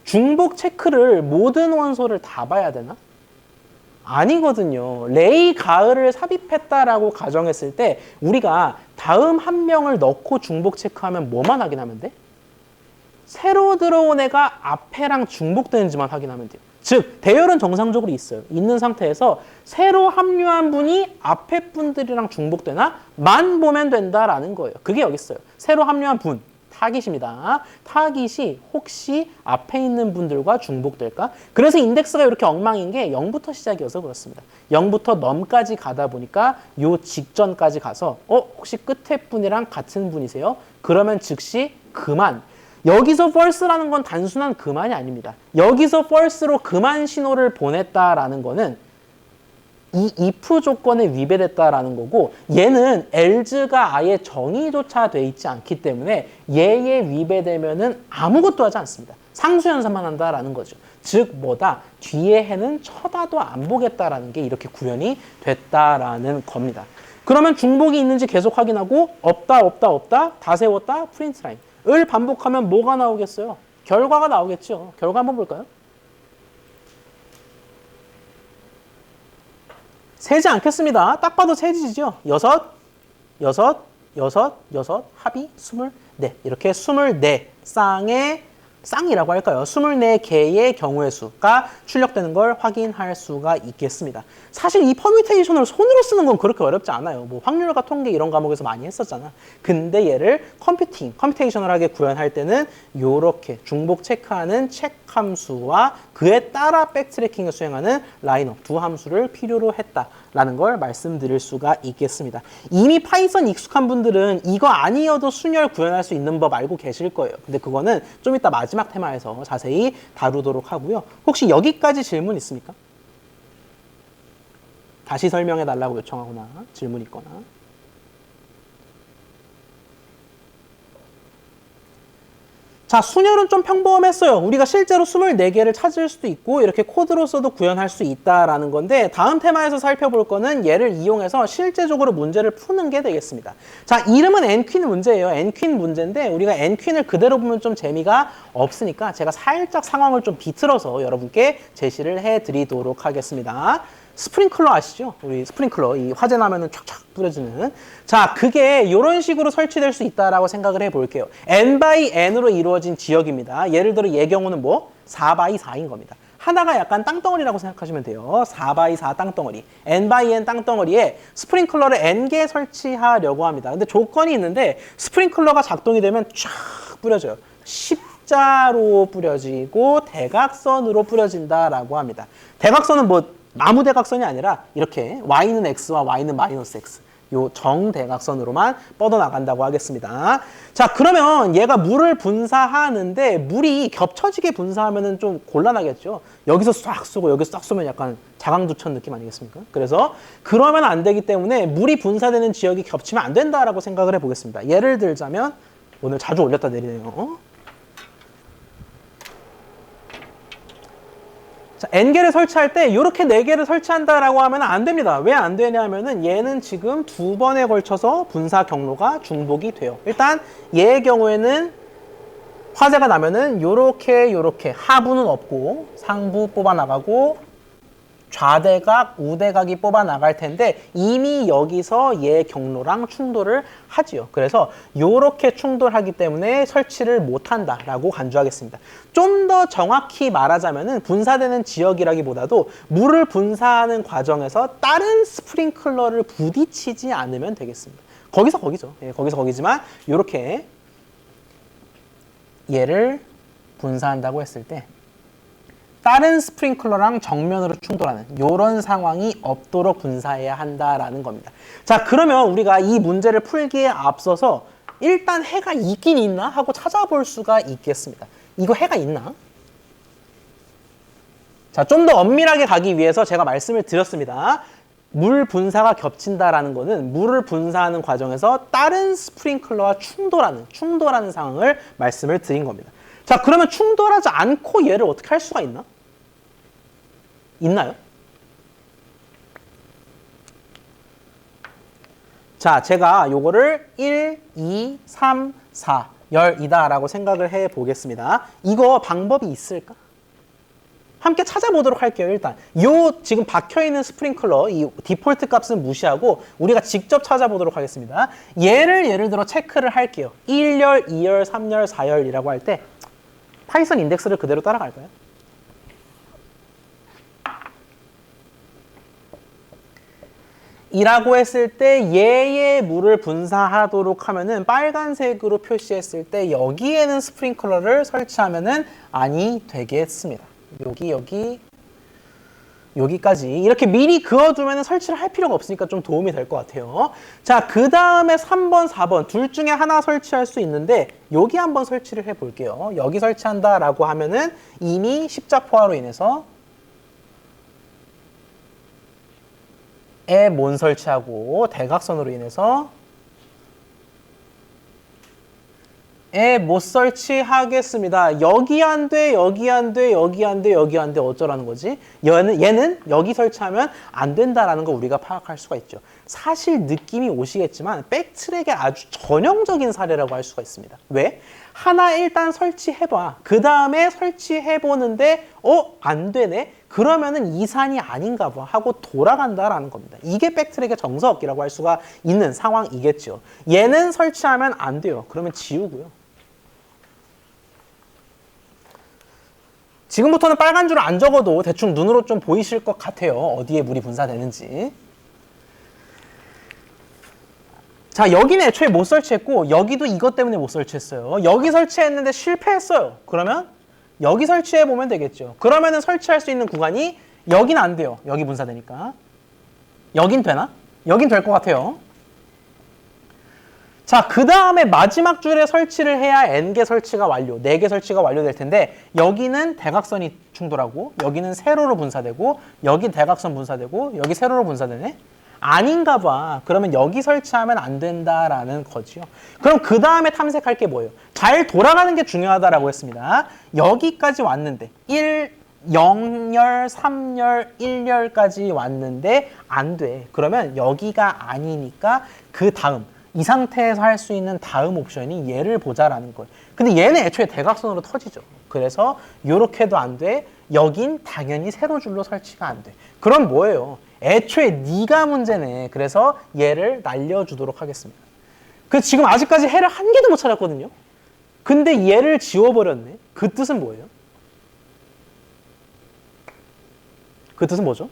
중복 체크를 모든 원소를 다 봐야 되나? 아니거든요. 레이 가을을 삽입했다라고 가정했을 때 우리가 다음 한 명을 넣고 중복 체크하면 뭐만 확인하면 돼? 새로 들어온 애가 앞에랑 중복되는지만 확인하면 돼요. 즉 대열은 정상적으로 있어요. 있는 상태에서 새로 합류한 분이 앞에 분들이랑 중복되나? 만 보면 된다라는 거예요. 그게 여기 있어요. 새로 합류한 분. 타깃입니다. 타깃이 혹시 앞에 있는 분들과 중복될까? 그래서 인덱스가 이렇게 엉망인 게 0부터 시작이어서 그렇습니다. 0부터 넘까지 가다 보니까 요 직전까지 가서 혹시 끝에 분이랑 같은 분이세요? 그러면 즉시 그만. 여기서 false라는 건 단순한 그만이 아닙니다. 여기서 false로 그만 신호를 보냈다라는 거는 이 if 조건에 위배됐다라는 거고 얘는 else가 아예 정의조차 돼 있지 않기 때문에 얘에 위배되면은 아무것도 하지 않습니다. 상수연산만 한다라는 거죠. 즉 뭐다? 뒤에 해는 쳐다도 안 보겠다라는 게 이렇게 구현이 됐다라는 겁니다. 그러면 중복이 있는지 계속 확인하고 없다 다 세웠다 프린트 라인 을 반복하면 뭐가 나오겠어요? 결과가 나오겠죠. 결과 한번 볼까요? 세지 않겠습니다. 딱 봐도 세지죠. 6, 합이 24. 이렇게 24쌍의 쌍이라고 할까요? 24개의 경우의 수가 출력되는 걸 확인할 수가 있겠습니다. 사실 이 퍼뮤테이션을 손으로 쓰는 건 그렇게 어렵지 않아요. 뭐 확률과 통계 이런 과목에서 많이 했었잖아. 근데 얘를 컴퓨테이셔널하게 구현할 때는 이렇게 중복 체크하는 체크 함수와 그에 따라 백트래킹을 수행하는 라인업 두 함수를 필요로 했다라는 걸 말씀드릴 수가 있겠습니다. 이미 파이썬 익숙한 분들은 이거 아니어도 순열 구현할 수 있는 법 알고 계실 거예요. 근데 그거는 좀 이따 마지막 테마에서 자세히 다루도록 하고요. 혹시 여기까지 질문 있습니까? 다시 설명해 달라고 요청하거나 질문 있거나. 자, 순열은 좀 평범했어요. 우리가 실제로 24개를 찾을 수도 있고 이렇게 코드로서도 구현할 수 있다라는 건데 다음 테마에서 살펴볼 거는 얘를 이용해서 실제적으로 문제를 푸는 게 되겠습니다. 자, 이름은 n퀸 문제예요. n퀸 문제인데 우리가 n퀸을 그대로 보면 좀 재미가 없으니까 제가 살짝 상황을 좀 비틀어서 여러분께 제시를 해드리도록 하겠습니다. 스프링클러 아시죠? 우리 스프링클러, 이 화재 나면은 촥촥 뿌려지는. 자, 그게 이런 식으로 설치될 수 있다라고 생각을 해볼게요. n by n으로 이루어진 지역입니다. 예를 들어 얘 경우는 뭐? 4 by 4인 겁니다. 하나가 약간 땅덩어리라고 생각하시면 돼요. 4 by 4 땅덩어리. n by n 땅덩어리에 스프링클러를 n개 설치하려고 합니다. 근데 조건이 있는데 스프링클러가 작동이 되면 쫙 뿌려져요. 십자로 뿌려지고 대각선으로 뿌려진다라고 합니다. 대각선은 뭐 아무 대각선이 아니라 이렇게 y는 x와 y는 마이너스 x 요 정대각선으로만 뻗어나간다고 하겠습니다. 자, 그러면 얘가 물을 분사하는데 물이 겹쳐지게 분사하면 좀 곤란하겠죠. 여기서 싹 쏘고 여기서 싹 쏘면 약간 자강두천 느낌 아니겠습니까? 그래서 그러면 안 되기 때문에 물이 분사되는 지역이 겹치면 안 된다라고 생각을 해보겠습니다. 예를 들자면 오늘 자주 올렸다 내리네요. 자, n개를 설치할 때 이렇게 4개를 설치한다라고 하면 안 됩니다. 왜 안 되냐면은 얘는 지금 2번에 걸쳐서 분사 경로가 중복이 돼요. 일단 얘의 경우에는 화재가 나면은 요렇게 하부는 없고 상부 뽑아나가고 좌대각, 우대각이 뽑아나갈 텐데 이미 여기서 얘 경로랑 충돌을 하지요. 그래서 요렇게 충돌하기 때문에 설치를 못한다라고 간주하겠습니다. 좀 더 정확히 말하자면은 분사되는 지역이라기보다도 물을 분사하는 과정에서 다른 스프링클러를 부딪히지 않으면 되겠습니다. 거기서 거기죠. 예, 거기서 거기지만 요렇게 얘를 분사한다고 했을 때 다른 스프링클러랑 정면으로 충돌하는 이런 상황이 없도록 분사해야 한다라는 겁니다. 자, 그러면 우리가 이 문제를 풀기에 앞서서 일단 해가 있긴 있나 하고 찾아볼 수가 있겠습니다. 이거 해가 있나? 자, 좀 더 엄밀하게 가기 위해서 제가 말씀을 드렸습니다. 물 분사가 겹친다라는 거는 물을 분사하는 과정에서 다른 스프링클러와 충돌하는 상황을 말씀을 드린 겁니다. 자, 그러면 충돌하지 않고 얘를 어떻게 할 수가 있나? 있나요? 자, 제가 요거를 1, 2, 3, 4, 열이다라고 생각을 해 보겠습니다. 이거 방법이 있을까? 함께 찾아보도록 할게요. 일단 요 지금 박혀있는 스프링클러 이 디폴트 값은 무시하고 우리가 직접 찾아보도록 하겠습니다. 얘를 예를 들어 체크를 할게요. 1열, 2열, 3열, 4열이라고 할 때 파이썬 인덱스를 그대로 따라갈까요? 이라고 했을 때 얘의 물을 분사하도록 하면은 빨간색으로 표시했을 때 여기에는 스프링클러를 설치하면은 아니 되겠습니다. 여기까지 이렇게 미리 그어두면 설치를 할 필요가 없으니까 좀 도움이 될 것 같아요. 자, 그 다음에 3번, 4번 둘 중에 하나 설치할 수 있는데 여기 한번 설치를 해볼게요. 여기 설치한다라고 하면은 이미 십자포화로 인해서 못 설치하고 대각선으로 인해서 못 설치하겠습니다. 여기 안 돼, 여기 안 돼, 여기 안 돼, 여기 안 돼. 어쩌라는 거지? 얘는 여기 설치하면 안 된다라는 거 우리가 파악할 수가 있죠. 사실 느낌이 오시겠지만 백트랙의 아주 전형적인 사례라고 할 수가 있습니다. 왜? 하나 일단 설치해봐. 그 다음에 설치해보는데 안 되네? 그러면은 이산이 아닌가 봐 하고 돌아간다라는 겁니다. 이게 백트랙의 정석이라고 할 수가 있는 상황이겠죠. 얘는 설치하면 안 돼요. 그러면 지우고요. 지금부터는 빨간 줄을 안 적어도 대충 눈으로 좀 보이실 것 같아요. 어디에 물이 분사되는지. 자, 여기는 애초에 못 설치했고 여기도 이것 때문에 못 설치했어요. 여기 설치했는데 실패했어요. 그러면 여기 설치해보면 되겠죠. 그러면은 설치할 수 있는 구간이 여긴 안 돼요. 여기 분사되니까. 여긴 되나? 여긴 될 것 같아요. 자, 그 다음에 마지막 줄에 설치를 해야 n개 설치가 완료, 4개 설치가 완료될 텐데 여기는 대각선이 충돌하고 여기는 세로로 분사되고 여기 대각선 분사되고 여기 세로로 분사되네? 아닌가 봐. 그러면 여기 설치하면 안 된다라는 거지요. 그럼 그 다음에 탐색할 게 뭐예요? 잘 돌아가는 게 중요하다라고 했습니다. 여기까지 왔는데 0열, 3열, 1열까지 왔는데 안 돼. 그러면 여기가 아니니까 그 다음 이 상태에서 할 수 있는 다음 옵션이 얘를 보자라는 거예요. 근데 얘는 애초에 대각선으로 터지죠. 그래서 요렇게도 안 돼. 여긴 당연히 세로줄로 설치가 안 돼. 그럼 뭐예요? 애초에 네가 문제네. 그래서 얘를 날려주도록 하겠습니다. 그 지금 아직까지 해를 한 개도 못 찾았거든요. 근데 얘를 지워버렸네. 그 뜻은 뭐예요? 그 뜻은 뭐죠?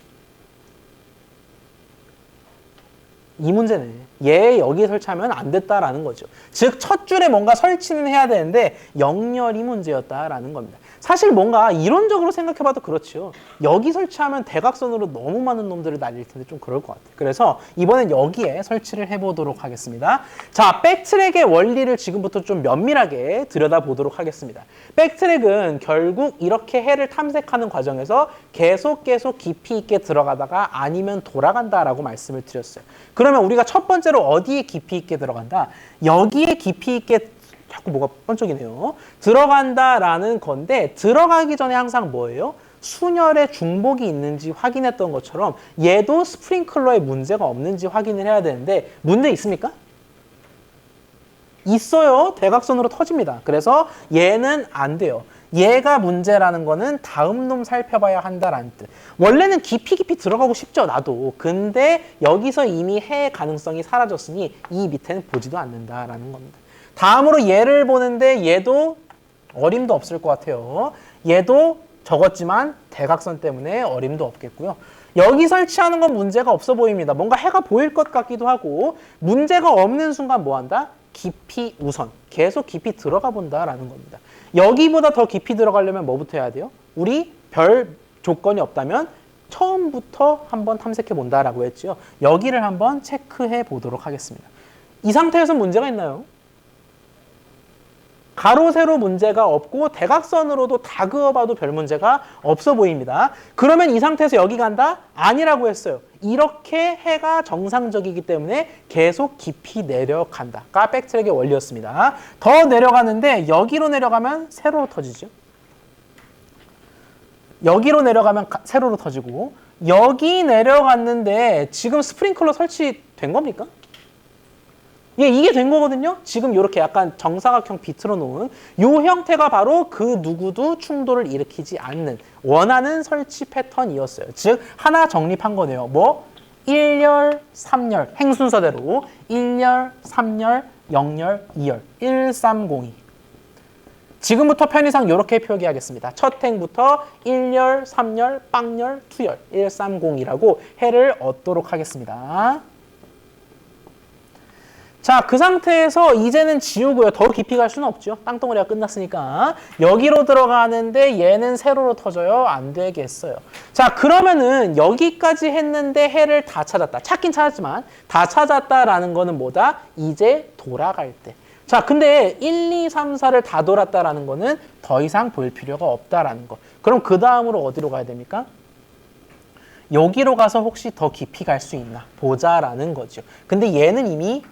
이 문제네. 얘 여기에 설치하면 안 됐다라는 거죠. 즉 첫 줄에 뭔가 설치는 해야 되는데 영렬이 문제였다라는 겁니다. 사실 뭔가 이론적으로 생각해봐도 그렇죠. 여기 설치하면 대각선으로 너무 많은 놈들을 날릴 텐데 좀 그럴 것 같아요. 그래서 이번엔 여기에 설치를 해보도록 하겠습니다. 자, 백트랙의 원리를 지금부터 좀 면밀하게 들여다보도록 하겠습니다. 백트랙은 결국 이렇게 해를 탐색하는 과정에서 계속 깊이 있게 들어가다가 아니면 돌아간다라고 말씀을 드렸어요. 그러면 우리가 첫 번째로 어디에 깊이 있게 들어간다? 여기에 깊이 있게 자꾸 뭐가 번쩍이네요. 들어간다라는 건데 들어가기 전에 항상 뭐예요? 순열에 중복이 있는지 확인했던 것처럼 얘도 스프링클러에 문제가 없는지 확인을 해야 되는데 문제 있습니까? 있어요. 대각선으로 터집니다. 그래서 얘는 안 돼요. 얘가 문제라는 거는 다음 놈 살펴봐야 한다라는 뜻. 원래는 깊이 들어가고 싶죠, 나도. 근데 여기서 이미 해의 가능성이 사라졌으니 이 밑에는 보지도 않는다라는 겁니다. 다음으로 얘를 보는데 얘도 어림도 없을 것 같아요. 얘도 적었지만 대각선 때문에 어림도 없겠고요. 여기 설치하는 건 문제가 없어 보입니다. 뭔가 해가 보일 것 같기도 하고 문제가 없는 순간 뭐 한다? 깊이 우선. 계속 깊이 들어가 본다라는 겁니다. 여기보다 더 깊이 들어가려면 뭐부터 해야 돼요? 우리 별 조건이 없다면 처음부터 한번 탐색해 본다라고 했죠. 여기를 한번 체크해 보도록 하겠습니다. 이 상태에서 문제가 있나요? 가로, 세로 문제가 없고 대각선으로도 다 그어봐도 별 문제가 없어 보입니다. 그러면 이 상태에서 여기 간다? 아니라고 했어요. 이렇게 해가 정상적이기 때문에 계속 깊이 내려간다.가 백트랙의 원리였습니다. 더 내려가는데 여기로 내려가면 세로로 터지죠. 여기로 내려가면 세로로 터지고 여기 내려갔는데 지금 스프링클러 설치된 겁니까? 예, 이게 된 거거든요. 지금 이렇게 약간 정사각형 비틀어 놓은 이 형태가 바로 그 누구도 충돌을 일으키지 않는 원하는 설치 패턴이었어요. 즉 하나 정립한 거네요. 뭐 1열, 3열 행순서대로 1열, 3열, 0열, 2열 1, 3, 0, 2 지금부터 편의상 이렇게 표기하겠습니다. 첫 행부터 1열, 3열, 빵열, 2열 1, 3, 0이라고 해를 얻도록 하겠습니다. 자, 그 상태에서 이제는 지우고요. 더 깊이 갈 수는 없죠. 땅덩어리가 끝났으니까. 여기로 들어가는데 얘는 세로로 터져요. 안 되겠어요. 자, 그러면은 여기까지 했는데 해를 다 찾았다. 찾긴 찾았지만 다 찾았다라는 거는 뭐다? 이제 돌아갈 때. 자, 근데 1, 2, 3, 4를 다 돌았다라는 거는 더 이상 볼 필요가 없다라는 거. 그럼 그 다음으로 어디로 가야 됩니까? 여기로 가서 혹시 더 깊이 갈 수 있나 보자라는 거죠. 근데 얘는 이미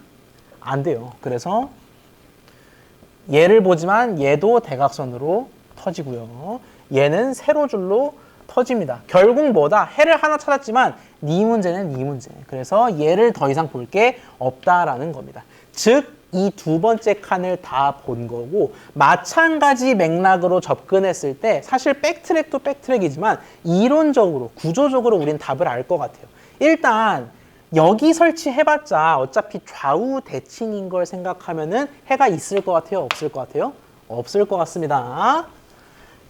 안 돼요. 그래서 얘를 보지만 얘도 대각선으로 터지고요. 얘는 세로줄로 터집니다. 결국 뭐다? 해를 하나 찾았지만 네 문제는 네 문제. 그래서 얘를 더 이상 볼 게 없다라는 겁니다. 즉 이 두 번째 칸을 다 본 거고 마찬가지 맥락으로 접근했을 때 사실 백트랙도 백트랙이지만 이론적으로 구조적으로 우린 답을 알 것 같아요. 일단 여기 설치해봤자 어차피 좌우 대칭인 걸 생각하면은 해가 있을 것 같아요? 없을 것 같아요? 없을 것 같습니다.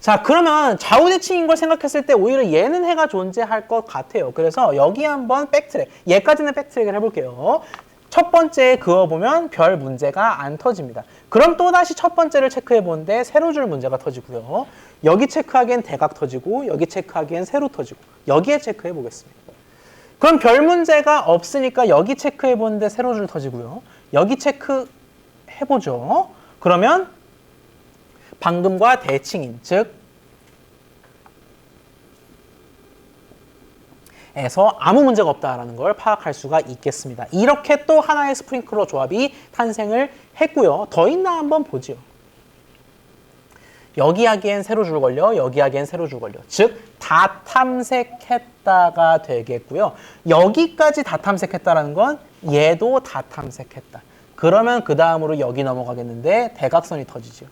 자, 그러면 좌우 대칭인 걸 생각했을 때 오히려 얘는 해가 존재할 것 같아요. 그래서 여기 한번 백트랙, 얘까지는 백트랙을 해볼게요. 첫 번째 그어보면 별 문제가 안 터집니다. 그럼 또다시 첫 번째를 체크해보는데 세로줄 문제가 터지고요. 여기 체크하기엔 대각 터지고 여기 체크하기엔 세로 터지고 여기에 체크해보겠습니다. 그럼 별 문제가 없으니까 여기 체크해보는데 세로줄 터지고요. 여기 체크해보죠. 그러면 방금과 대칭인, 즉 에서 아무 문제가 없다라는 걸 파악할 수가 있겠습니다. 이렇게 또 하나의 스프링클러 조합이 탄생을 했고요. 더 있나 한번 보죠. 여기 하기엔 세로줄 걸려, 여기 하기엔 세로줄 걸려. 즉, 다 탐색했다가 되겠고요. 여기까지 다 탐색했다라는 건 얘도 다 탐색했다. 그러면 그 다음으로 여기 넘어가겠는데 대각선이 터지죠.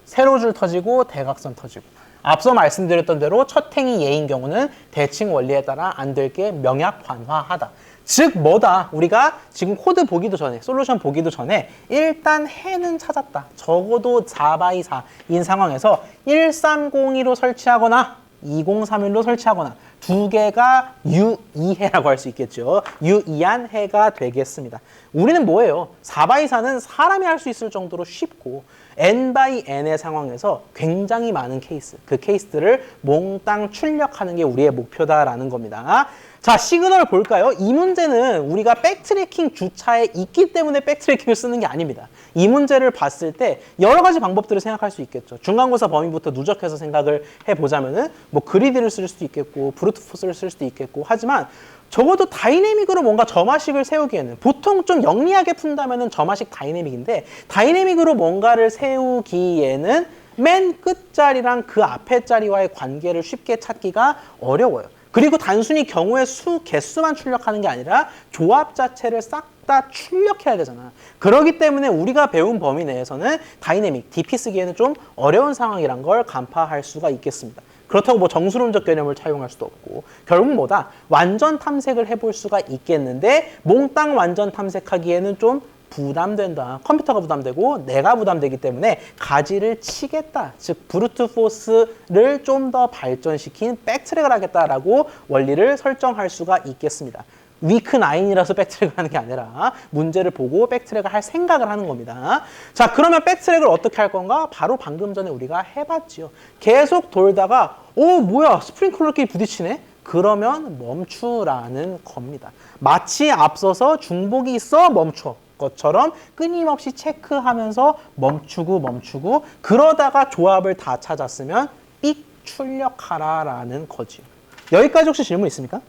세로줄 터지고 대각선 터지고. 앞서 말씀드렸던 대로 첫 행이 얘인 경우는 대칭 원리에 따라 안 될 게 명약환화하다. 즉 뭐다? 우리가 지금 코드 보기도 전에, 솔루션 보기도 전에 일단 해는 찾았다. 적어도 4x4인 상황에서 1302로 설치하거나 2031로 설치하거나 두 개가 유이해라고 할 수 있겠죠. 유이한 해가 되겠습니다. 우리는 뭐예요? 4x4는 사람이 할 수 있을 정도로 쉽고 n/n의 상황에서 굉장히 많은 케이스, 그 케이스들을 몽땅 출력하는 게 우리의 목표다라는 겁니다. 자, 시그널 볼까요? 이 문제는 우리가 백트래킹 주차에 있기 때문에 백트래킹을 쓰는 게 아닙니다. 이 문제를 봤을 때 여러 가지 방법들을 생각할 수 있겠죠. 중간고사 범위부터 누적해서 생각을 해보자면은 뭐 그리드를 쓸 수도 있겠고 브루트포스를 쓸 수도 있겠고 하지만 적어도 다이내믹으로 뭔가 점화식을 세우기에는 보통 좀 영리하게 푼다면은 점화식 다이내믹인데 다이내믹으로 뭔가를 세우기에는 맨 끝자리랑 그 앞에 자리와의 관계를 쉽게 찾기가 어려워요. 그리고 단순히 경우의 수, 개수만 출력하는 게 아니라 조합 자체를 싹 다 출력해야 되잖아. 그렇기 때문에 우리가 배운 범위 내에서는 다이내믹, DP 쓰기에는 좀 어려운 상황이란 걸 간파할 수가 있겠습니다. 그렇다고 뭐 정수론적 개념을 차용할 수도 없고 결국 뭐다? 완전 탐색을 해볼 수가 있겠는데 몽땅 완전 탐색하기에는 좀 부담된다. 컴퓨터가 부담되고 내가 부담되기 때문에 가지를 치겠다. 즉 브루트 포스를 좀 더 발전시킨 백트랙을 하겠다라고 원리를 설정할 수가 있겠습니다. 위크 9이라서 백트랙을 하는 게 아니라 문제를 보고 백트랙을 할 생각을 하는 겁니다. 자, 그러면 백트랙을 어떻게 할 건가? 바로 방금 전에 우리가 해봤죠. 계속 돌다가 뭐야 스프링클러끼리 부딪히네? 그러면 멈추라는 겁니다. 마치 앞서서 중복이 있어 멈춰 것처럼 끊임없이 체크하면서 멈추고 그러다가 조합을 다 찾았으면 삑 출력하라라는 거지요. 여기까지 혹시 질문 있습니까?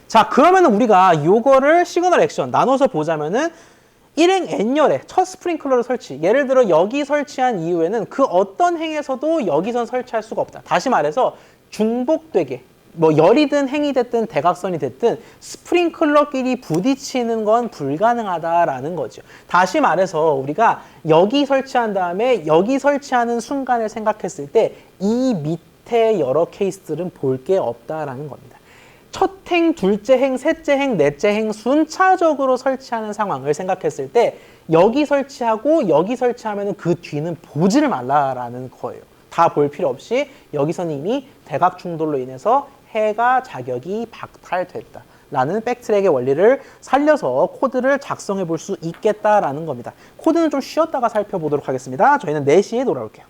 자, 그러면 우리가 요거를 시그널 액션 나눠서 보자면은 1행 N열에 첫 스프링클러를 설치. 예를 들어 여기 설치한 이후에는 그 어떤 행에서도 여기선 설치할 수가 없다. 다시 말해서 중복되게 뭐 열이든 행이 됐든 대각선이 됐든 스프링클러끼리 부딪히는 건 불가능하다라는 거죠. 다시 말해서 우리가 여기 설치한 다음에 여기 설치하는 순간을 생각했을 때 이 밑에 여러 케이스들은 볼 게 없다라는 겁니다. 첫 행, 둘째 행, 셋째 행, 넷째 행 순차적으로 설치하는 상황을 생각했을 때 여기 설치하고 여기 설치하면 그 뒤는 보지를 말라라는 거예요. 다 볼 필요 없이 여기서는 이미 대각 충돌로 인해서 해가 자격이 박탈됐다. 라는 백트랙의 원리를 살려서 코드를 작성해 볼 수 있겠다라는 겁니다. 코드는 좀 쉬었다가 살펴보도록 하겠습니다. 저희는 4시에 돌아올게요.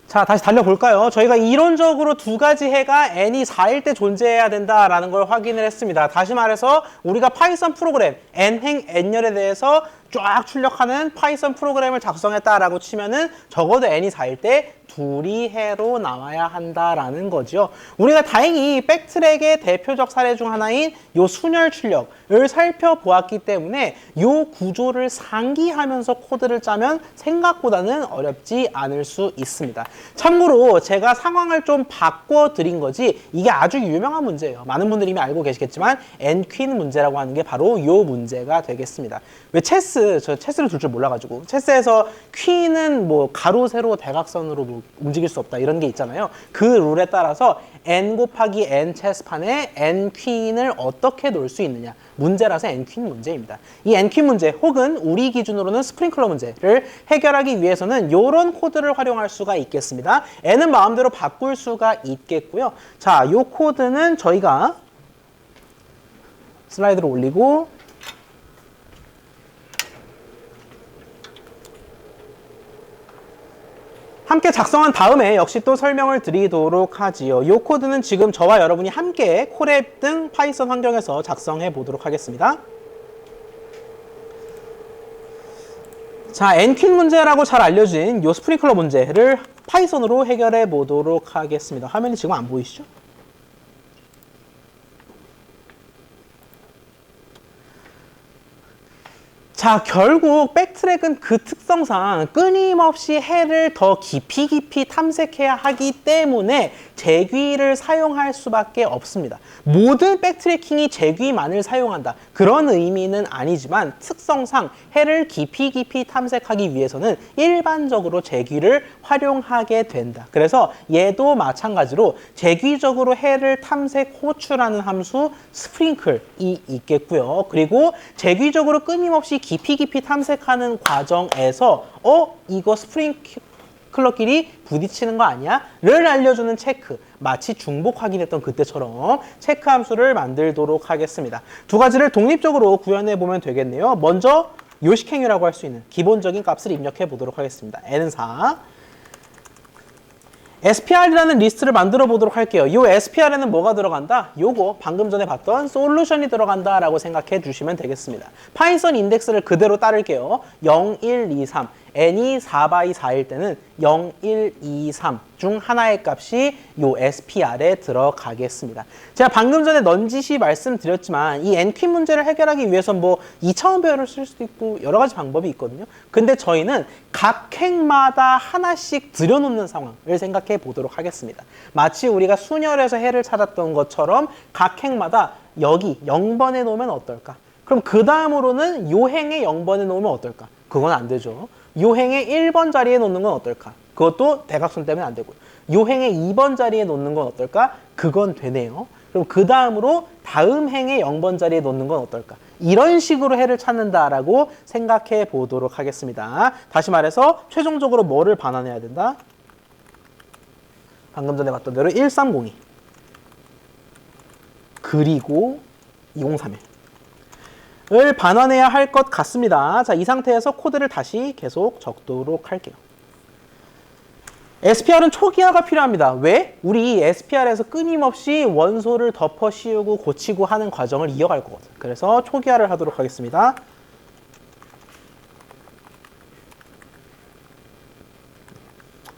자, 다시 달려볼까요? 저희가 이론적으로 두 가지 해가 n이 4일 때 존재해야 된다라는 걸 확인을 했습니다. 다시 말해서 우리가 파이썬 프로그램 n행 n열에 대해서 쫙 출력하는 파이썬 프로그램을 작성했다라고 치면은 적어도 n이 4일 때 둘이 해로 나와야 한다라는 거죠. 우리가 다행히 백트랙의 대표적 사례 중 하나인 요 순열 출력을 살펴보았기 때문에 요 구조를 상기하면서 코드를 짜면 생각보다는 어렵지 않을 수 있습니다. 참고로 제가 상황을 좀 바꿔드린 거지 이게 아주 유명한 문제예요. 많은 분들이 이미 알고 계시겠지만 n퀸 문제라고 하는 게 바로 요 문제가 되겠습니다. 왜 저 체스를 둘 줄 몰라가지고 체스에서 퀸은 뭐 가로, 세로, 대각선으로 뭐 움직일 수 없다 이런 게 있잖아요. 그 룰에 따라서 n 곱하기 n 체스판에 n 퀸을 어떻게 놓을 수 있느냐 문제라서 n 퀸 문제입니다. 이 n 퀸 문제 혹은 우리 기준으로는 스프링클러 문제를 해결하기 위해서는 이런 코드를 활용할 수가 있겠습니다. n은 마음대로 바꿀 수가 있겠고요. 자, 이 코드는 저희가 슬라이드로 올리고 함께 작성한 다음에 역시 또 설명을 드리도록 하지요. 이 코드는 지금 저와 여러분이 함께 콜앱 등 파이썬 환경에서 작성해 보도록 하겠습니다. 자, n퀸 문제라고 잘 알려진 이 스프링클러 문제를 파이썬으로 해결해 보도록 하겠습니다. 화면이 지금 안 보이시죠? 자, 결국 백트랙은 그 특성상 끊임없이 해를 더 깊이 탐색해야 하기 때문에 제귀를 사용할 수밖에 없습니다. 모든 백트래킹이 제귀만을 사용한다. 그런 의미는 아니지만 특성상 해를 깊이 탐색하기 위해서는 일반적으로 제귀를 활용하게 된다. 그래서 얘도 마찬가지로 제귀적으로 해를 탐색 호출하는 함수 스프링클이 있겠고요. 그리고 제귀적으로 끊임없이 깊이 탐색하는 과정에서 이거 스프링클러끼리 부딪히는 거 아니야? 를 알려주는 체크. 마치 중복 확인했던 그때처럼 체크 함수를 만들도록 하겠습니다. 두 가지를 독립적으로 구현해 보면 되겠네요. 먼저 요식행위라고 할 수 있는 기본적인 값을 입력해 보도록 하겠습니다. n은 4. SPR이라는 리스트를 만들어 보도록 할게요. 이 SPR에는 뭐가 들어간다? 요거 방금 전에 봤던 솔루션이 들어간다라고 생각해 주시면 되겠습니다. 파이썬 인덱스를 그대로 따를게요. 0, 1, 2, 3. n이 4바이 4일 때는 0, 1, 2, 3 중 하나의 값이 요 SPR에 들어가겠습니다. 제가 방금 전에 넌지시 말씀드렸지만 이 NQ 문제를 해결하기 위해선 뭐 2차원 배열을 쓸 수도 있고 여러 가지 방법이 있거든요. 근데 저희는 각 행마다 하나씩 들여놓는 상황을 생각해 보도록 하겠습니다. 마치 우리가 순열에서 해를 찾았던 것처럼 각 행마다 여기 0번에 놓으면 어떨까? 그럼 그 다음으로는 요 행에 0번에 놓으면 어떨까? 그건 안 되죠. 요 행에 1번 자리에 놓는 건 어떨까? 그것도 대각선 때문에 안 되고요. 요 행에 2번 자리에 놓는 건 어떨까? 그건 되네요. 그럼 그 다음으로 다음 행에 0번 자리에 놓는 건 어떨까? 이런 식으로 해를 찾는다라고 생각해 보도록 하겠습니다. 다시 말해서 최종적으로 뭐를 반환해야 된다? 방금 전에 봤던 대로 1302 그리고 2031 을 반환해야 할 것 같습니다. 자, 이 상태에서 코드를 다시 계속 적도록 할게요. SPR은 초기화가 필요합니다. 왜? 우리 SPR에서 끊임없이 원소를 덮어 씌우고 고치고 하는 과정을 이어갈 거거든. 그래서 초기화를 하도록 하겠습니다.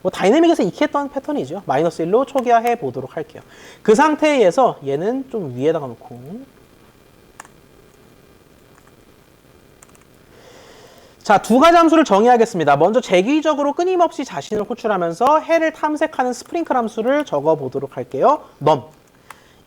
뭐 다이내믹에서 익혔던 패턴이죠. 마이너스 1로 초기화해 보도록 할게요. 그 상태에서 얘는 좀 위에다가 놓고 자, 두 가지 함수를 정의하겠습니다. 먼저 재기적으로 끊임없이 자신을 호출하면서 해를 탐색하는 스프링클 함수를 적어보도록 할게요. num.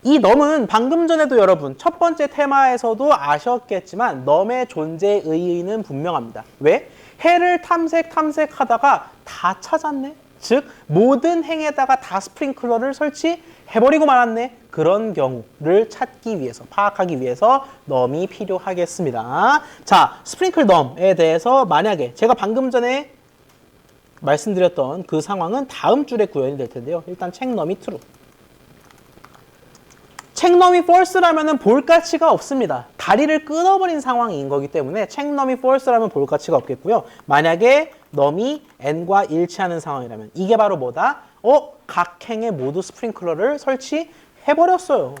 이 num은 방금 전에도 여러분 첫 번째 테마에서도 아셨겠지만 num의 존재의 의의는 분명합니다. 왜? 해를 탐색하다가 다 찾았네? 즉 모든 행에다가 다 스프링클러를 설치해버리고 말았네. 그런 경우를 찾기 위해서, 파악하기 위해서 num이 필요하겠습니다. 자, 스프링클 num에 대해서 만약에 제가 방금 전에 말씀드렸던 그 상황은 다음 줄에 구현이 될 텐데요. 일단 check num이 true. check num이 false라면 볼 가치가 없습니다. 다리를 끊어버린 상황인 거기 때문에 check num이 false라면 볼 가치가 없겠고요. 만약에 num이 n과 일치하는 상황이라면 이게 바로 뭐다? 각 행에 모두 스프링클러를 설치해버렸어요.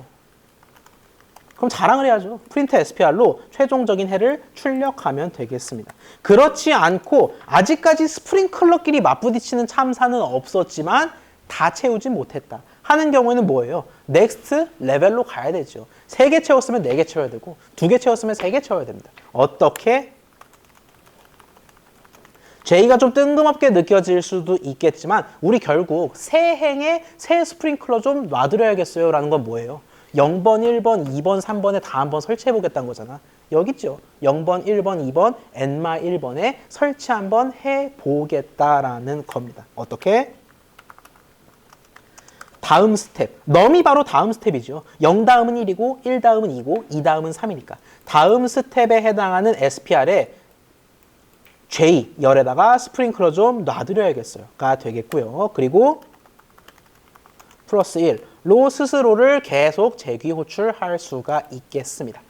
그럼 자랑을 해야죠. 프린트 SPR로 최종적인 해를 출력하면 되겠습니다. 그렇지 않고 아직까지 스프링클러끼리 맞부딪히는 참사는 없었지만 다 채우지 못했다 하는 경우에는 뭐예요? 넥스트 레벨로 가야 되죠. 3개 채웠으면 4개 채워야 되고 2개 채웠으면 3개 채워야 됩니다. 어떻게? J가 좀 뜬금없게 느껴질 수도 있겠지만 우리 결국 새 행에 새 스프링클러 좀 놔드려야겠어요 라는 건 뭐예요? 0번, 1번, 2번, 3번에 다 한번 설치해보겠다는 거잖아. 여기 있죠. 0번, 1번, 2번, n마 1번에 설치 한번 해보겠다라는 겁니다. 어떻게? 다음 스텝. num이 바로 다음 스텝이죠. 0 다음은 1이고 1 다음은 2고 2 다음은 3이니까. 다음 스텝에 해당하는 SPR에 J 열에다가 스프링클러 좀 놔드려야겠어요.가 되겠고요. 그리고 플러스 1로 스스로를 계속 재귀 호출할 수가 있겠습니다.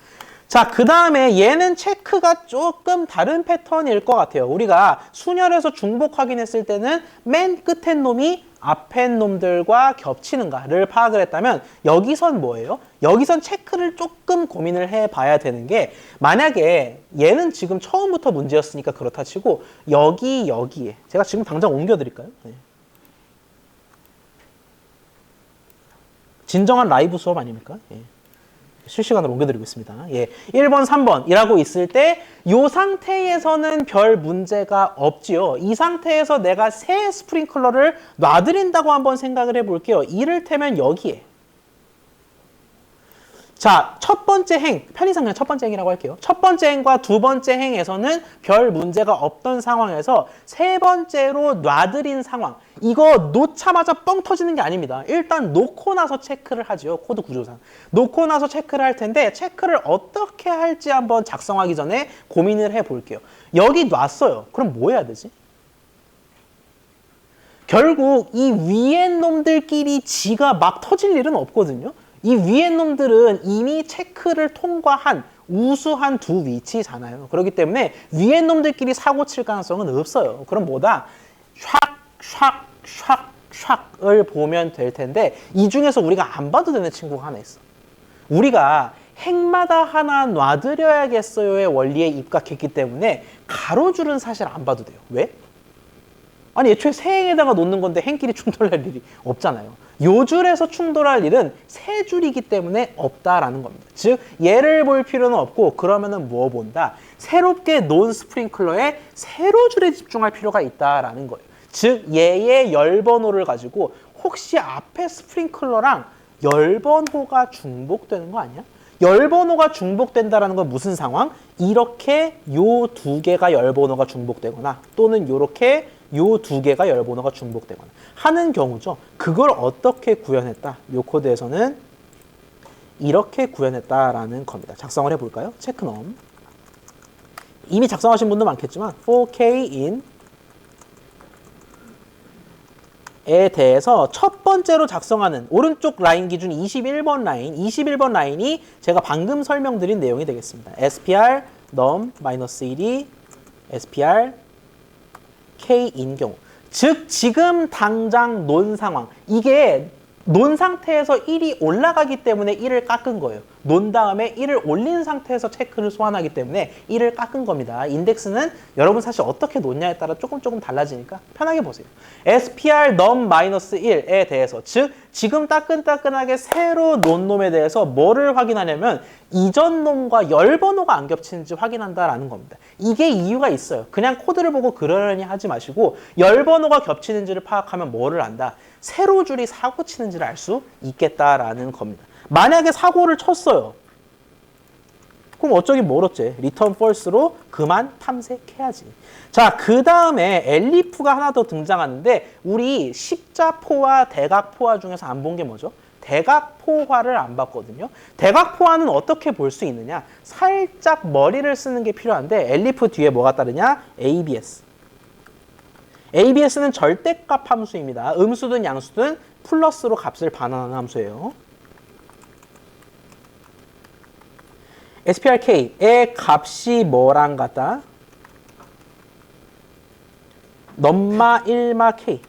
자, 그 다음에 얘는 체크가 조금 다른 패턴일 것 같아요. 우리가 순열에서 중복 확인했을 때는 맨 끝에 놈이 앞에 놈들과 겹치는가를 파악을 했다면 여기선 뭐예요? 여기선 체크를 조금 고민을 해봐야 되는 게 만약에 얘는 지금 처음부터 문제였으니까 그렇다 치고 여기에 제가 지금 당장 옮겨드릴까요? 네. 진정한 라이브 수업 아닙니까? 예. 실시간으로 옮겨드리고 있습니다. 예. 1번, 3번이라고 있을 때 이 상태에서는 별 문제가 없지요. 이 상태에서 내가 새 스프링클러를 놔드린다고 한번 생각을 해볼게요. 이를테면 여기에. 자, 첫 번째 행, 편의상 그냥 첫 번째 행이라고 할게요. 첫 번째 행과 두 번째 행에서는 별 문제가 없던 상황에서 세 번째로 놔드린 상황. 이거 놓자마자 뻥 터지는 게 아닙니다. 일단 놓고 나서 체크를 하죠. 코드 구조상. 놓고 나서 체크를 할 텐데 체크를 어떻게 할지 한번 작성하기 전에 고민을 해볼게요. 여기 놨어요. 그럼 뭐 해야 되지? 결국 이 위에 놈들끼리 지가 막 터질 일은 없거든요. 이 위에 놈들은 이미 체크를 통과한 우수한 두 위치잖아요. 그렇기 때문에 위에 놈들끼리 사고 칠 가능성은 없어요. 그럼 뭐다? 샥을 보면 될 텐데 이 중에서 우리가 안 봐도 되는 친구가 하나 있어. 우리가 행마다 하나 놔드려야겠어요의 원리에 입각했기 때문에 가로줄은 사실 안 봐도 돼요. 왜? 아니 애초에 세 행에다가 놓는 건데 행끼리 충돌할 일이 없잖아요. 요 줄에서 충돌할 일은 세 줄이기 때문에 없다라는 겁니다. 즉 얘를 볼 필요는 없고 그러면은 뭐 본다? 새롭게 놓은 스프링클러의 세로 줄에 집중할 필요가 있다라는 거예요. 즉 얘의 열번호를 가지고 혹시 앞에 스프링클러랑 열번호가 중복되는 거 아니야? 열번호가 중복된다라는 건 무슨 상황? 이렇게 요 두 개가 열번호가 중복되거나 또는 요렇게 요 두 개가 열번호가 중복되거나 하는 경우죠. 그걸 어떻게 구현했다? 요 코드에서는 이렇게 구현했다라는 겁니다. 작성을 해볼까요? 체크넘. 이미 작성하신 분도 많겠지만 4K in 에 대해서 첫 번째로 작성하는 오른쪽 라인 기준 21번 라인, 21번 라인이 제가 방금 설명드린 내용이 되겠습니다. SPR num-1이 SPR k인 경우. 즉 지금 당장 논 상황. 이게 논 상태에서 1이 올라가기 때문에 1을 깎은 거예요. 논 다음에 1을 올린 상태에서 체크를 소환하기 때문에 1을 깎은 겁니다. 인덱스는 여러분 사실 어떻게 놓냐에 따라 조금 달라지니까 편하게 보세요. SPR num-1에 대해서 즉 지금 따끈따끈하게 새로 놓은 놈에 대해서 뭐를 확인하냐면 이전 놈과 열번호가 안 겹치는지 확인한다라는 겁니다. 이게 이유가 있어요. 그냥 코드를 보고 그러려니 하지 마시고 열번호가 겹치는지를 파악하면 뭐를 안다? 세로 줄이 사고 치는지를 알 수 있겠다라는 겁니다. 만약에 사고를 쳤어요. 그럼 어쩌긴 멀었지. return false로 그만 탐색해야지. 자, 그 다음에 elif가 하나 더 등장하는데 우리 십자포화, 대각포화 중에서 안 본 게 뭐죠? 대각포화를 안 봤거든요. 대각포화는 어떻게 볼 수 있느냐? 살짝 머리를 쓰는 게 필요한데 elif 뒤에 뭐가 따르냐? ABS. ABS는 절대값 함수입니다. 음수든 양수든 플러스로 값을 반환하는 함수예요. SPRK의 값이 뭐랑 같다? 넘마 1마 K.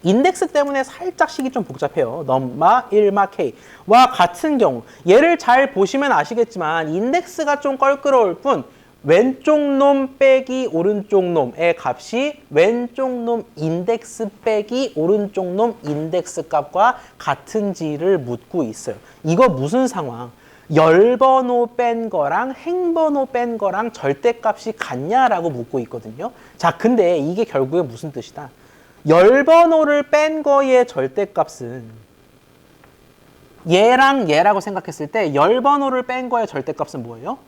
인덱스 때문에 살짝 식이 좀 복잡해요. 넘마 1마 K와 같은 경우 얘를 잘 보시면 아시겠지만 인덱스가 좀 껄끄러울 뿐 왼쪽 놈 빼기 오른쪽 놈의 값이 왼쪽 놈 인덱스 빼기 오른쪽 놈 인덱스 값과 같은지를 묻고 있어요. 이거 무슨 상황? 열번호 뺀 거랑 행번호 뺀 거랑 절대값이 같냐라고 묻고 있거든요. 자, 근데 이게 결국에 무슨 뜻이다? 열번호를 뺀 거의 절대값은 얘랑 얘라고 생각했을 때 열번호를 뺀 거의 절대값은 뭐예요?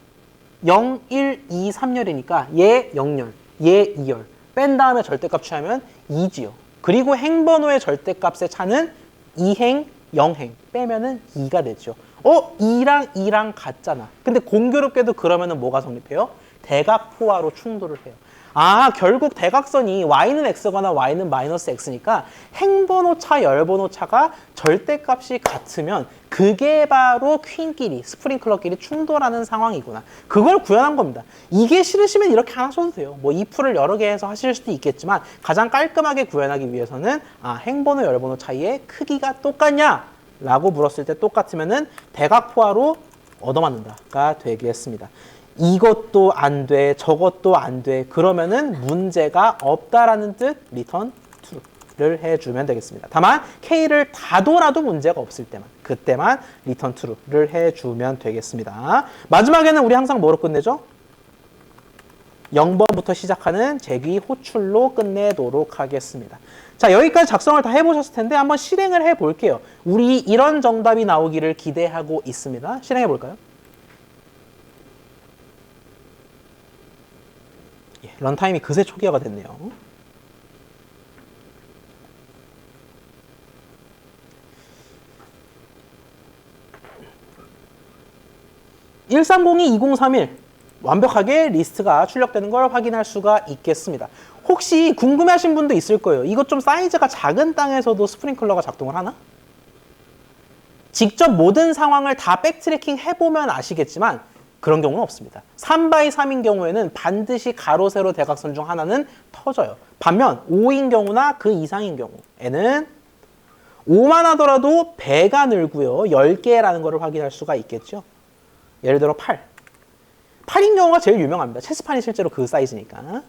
0, 1, 2, 3열이니까 얘 0열, 얘 2열. 뺀 다음에 절대값 취하면 2지요. 그리고 행번호의 절대값의 차는 2행, 0행. 빼면은 2가 되죠. 2랑 2랑 같잖아. 근데 공교롭게도 그러면은 뭐가 성립해요? 대각포화로 충돌을 해요. 아, 결국 대각선이 y는 x거나 y는 마이너스 x니까 행번호 차, 열번호 차가 절대값이 같으면 그게 바로 퀸끼리, 스프링클러끼리 충돌하는 상황이구나. 그걸 구현한 겁니다. 이게 싫으시면 이렇게 안 하셔도 돼요. 뭐 if를 여러 개 해서 하실 수도 있겠지만 가장 깔끔하게 구현하기 위해서는 행번호, 열번호 차이의 크기가 똑같냐? 라고 물었을 때 똑같으면은 대각포화로 얻어맞는다가 되겠습니다. 이것도 안 돼, 저것도 안 돼. 그러면은 문제가 없다라는 뜻 return true를 해주면 되겠습니다. 다만 K를 다돌아도 문제가 없을 때만, 그때만 return true를 해주면 되겠습니다. 마지막에는 우리 항상 뭐로 끝내죠? 0번부터 시작하는 제귀 호출로 끝내도록 하겠습니다. 자, 여기까지 작성을 다 해보셨을 텐데 한번 실행을 해볼게요. 우리 이런 정답이 나오기를 기대하고 있습니다. 실행해볼까요? 런타임이 그새 초기화가 됐네요. 1302-2031 완벽하게 리스트가 출력되는 걸 확인할 수가 있겠습니다. 혹시 궁금해하신 분도 있을 거예요. 이것 좀 사이즈가 작은 땅에서도 스프링클러가 작동을 하나? 직접 모든 상황을 다 백트래킹 해보면 아시겠지만 그런 경우는 없습니다. 3x3인 경우에는 반드시 가로, 세로, 대각선 중 하나는 터져요. 반면 5인 경우나 그 이상인 경우에는 5만 하더라도 배가 늘고요. 10개라는 것을 확인할 수가 있겠죠. 예를 들어 8. 8인 경우가 제일 유명합니다. 체스판이 실제로 그 사이즈니까.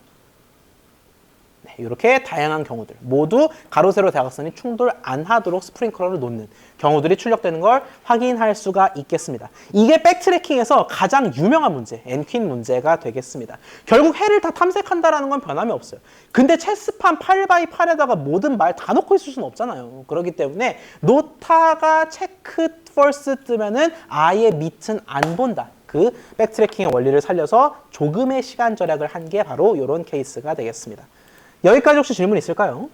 네. 이렇게 다양한 경우들 모두 가로 세로 대각선이 충돌 안 하도록 스프링클러를 놓는 경우들이 출력되는 걸 확인할 수가 있겠습니다. 이게 백트래킹에서 가장 유명한 문제, 엔퀸 문제가 되겠습니다. 결국 해를 다 탐색한다라는 건 변함이 없어요. 근데 체스판 8x8에다가 모든 말 다 넣고 있을 수는 없잖아요. 그렇기 때문에 노타가 체크 퍼스트 뜨면은 아예 밑은 안 본다. 그 백트래킹의 원리를 살려서 조금의 시간 절약을 한 게 바로 이런 케이스가 되겠습니다. 여기까지 혹시 질문 있을까요?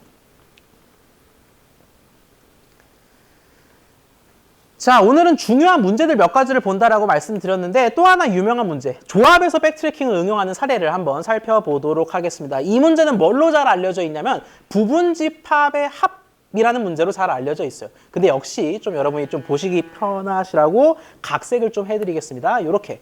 자, 오늘은 중요한 문제들 몇 가지를 본다라고 말씀드렸는데 또 하나 유명한 문제, 조합에서 백트래킹을 응용하는 사례를 한번 살펴보도록 하겠습니다. 이 문제는 뭘로 잘 알려져 있냐면 부분집합의 합이라는 문제로 잘 알려져 있어요. 근데 역시 좀 여러분이 좀 보시기 편하시라고 각색을 좀 해드리겠습니다. 이렇게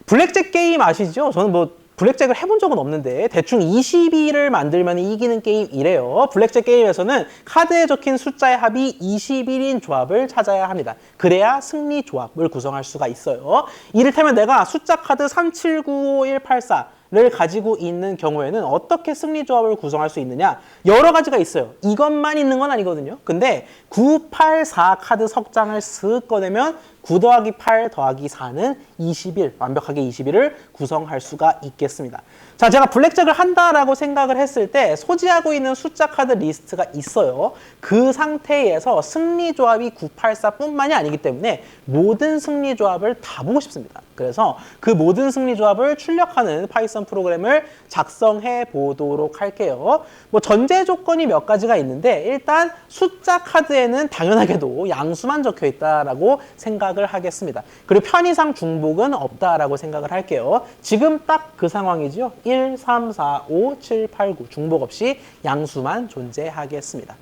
블랙잭 게임 아시죠? 저는 뭐 블랙잭을 해본 적은 없는데 대충 22를 만들면 이기는 게임 이래요. 블랙잭 게임에서는 카드에 적힌 숫자의 합이 21인 조합을 찾아야 합니다. 그래야 승리 조합을 구성할 수가 있어요. 이를테면 내가 숫자 카드 37955184를 가지고 있는 경우에는 어떻게 승리 조합을 구성할 수 있느냐? 여러 가지가 있어요. 이것만 있는 건 아니거든요. 근데 984 카드 석장을 쓱 꺼내면 9 더하기 8 더하기 4는 21, 완벽하게 21을 구성할 수가 있겠습니다. 자, 제가 블랙잭을 한다라고 생각을 했을 때 소지하고 있는 숫자 카드 리스트가 있어요. 그 상태에서 승리 조합이 984뿐만이 아니기 때문에 모든 승리 조합을 다 보고 싶습니다. 그래서 그 모든 승리 조합을 출력하는 파이썬 프로그램을 작성해 보도록 할게요. 뭐 전제 조건이 몇 가지가 있는데 일단 숫자 카드에는 당연하게도 양수만 적혀 있다라고 생각을 하겠습니다. 그리고 편의상 중복은 없다라고 생각을 할게요. 지금 딱 그 상황이죠. 1, 3, 4, 5, 7, 8, 9 중복 없이 양수만 존재하겠습니다.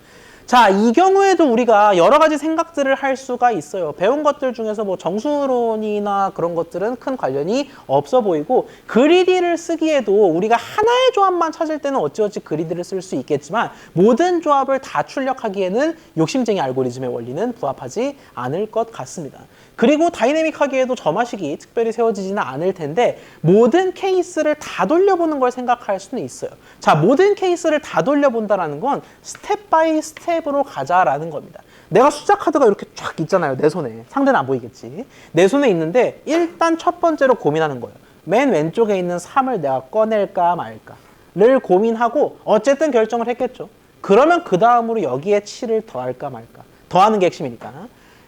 자, 이 경우에도 우리가 여러 가지 생각들을 할 수가 있어요. 배운 것들 중에서 뭐 정수론이나 그런 것들은 큰 관련이 없어 보이고 그리디를 쓰기에도 우리가 하나의 조합만 찾을 때는 어찌어찌 그리디를 쓸 수 있겠지만 모든 조합을 다 출력하기에는 욕심쟁이 알고리즘의 원리는 부합하지 않을 것 같습니다. 그리고 다이내믹하기에도 점화식이 특별히 세워지지는 않을 텐데 모든 케이스를 다 돌려보는 걸 생각할 수는 있어요. 자, 모든 케이스를 다 돌려본다는 건 스텝 바이 스텝으로 가자라는 겁니다. 내가 숫자 카드가 이렇게 쫙 있잖아요. 내 손에. 상대는 안 보이겠지. 내 손에 있는데 일단 첫 번째로 고민하는 거예요. 맨 왼쪽에 있는 3을 내가 꺼낼까 말까를 고민하고 어쨌든 결정을 했겠죠. 그러면 그 다음으로 여기에 7을 더할까 말까. 더하는 게 핵심이니까.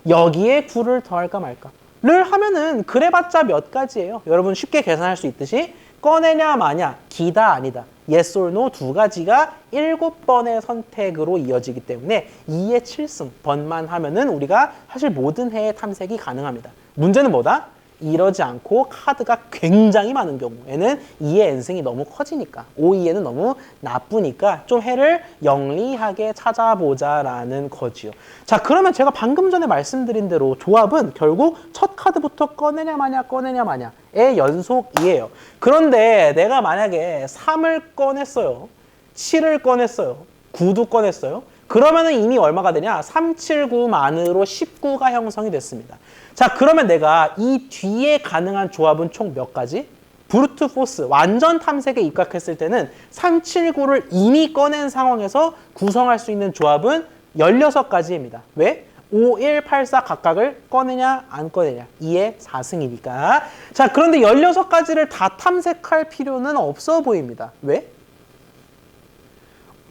여기에 9를 더할까 말까를 하면은 그래봤자 몇 가지예요. 여러분 쉽게 계산할 수 있듯이 꺼내냐 마냐, 기다 아니다, yes or no 두 가지가 7번의 선택으로 이어지기 때문에 2의 7승 번만 하면은 우리가 사실 모든 해의 탐색이 가능합니다. 문제는 뭐다? 이러지 않고 카드가 굉장히 많은 경우에는 2의 n승이 너무 커지니까 5, 2에는 너무 나쁘니까 좀 해를 영리하게 찾아보자라는 거지요. 자, 그러면 제가 방금 전에 말씀드린 대로 조합은 결국 첫 카드부터 꺼내냐 마냐의 연속이에요. 그런데 내가 만약에 3을 꺼냈어요. 7을 꺼냈어요. 9도 꺼냈어요. 그러면은 이미 얼마가 되냐? 3, 7, 9만으로 19가 형성이 됐습니다. 자, 그러면 내가 이 뒤에 가능한 조합은 총 몇 가지? 브루트 포스, 완전 탐색에 입각했을 때는 3, 7, 9를 이미 꺼낸 상황에서 구성할 수 있는 조합은 16가지입니다. 왜? 5, 1, 8, 4 각각을 꺼내냐 안 꺼내냐 2의 4승이니까. 자, 그런데 16가지를 다 탐색할 필요는 없어 보입니다. 왜?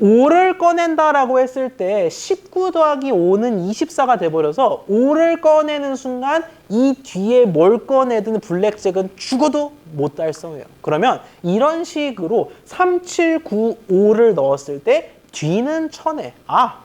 5를 꺼낸다라고 했을 때 19 더하기 5는 24가 돼버려서 5를 꺼내는 순간 이 뒤에 뭘 꺼내든 블랙잭은 죽어도 못 달성해요. 그러면 이런 식으로 3, 7, 9, 5를 넣었을 때 뒤는 천에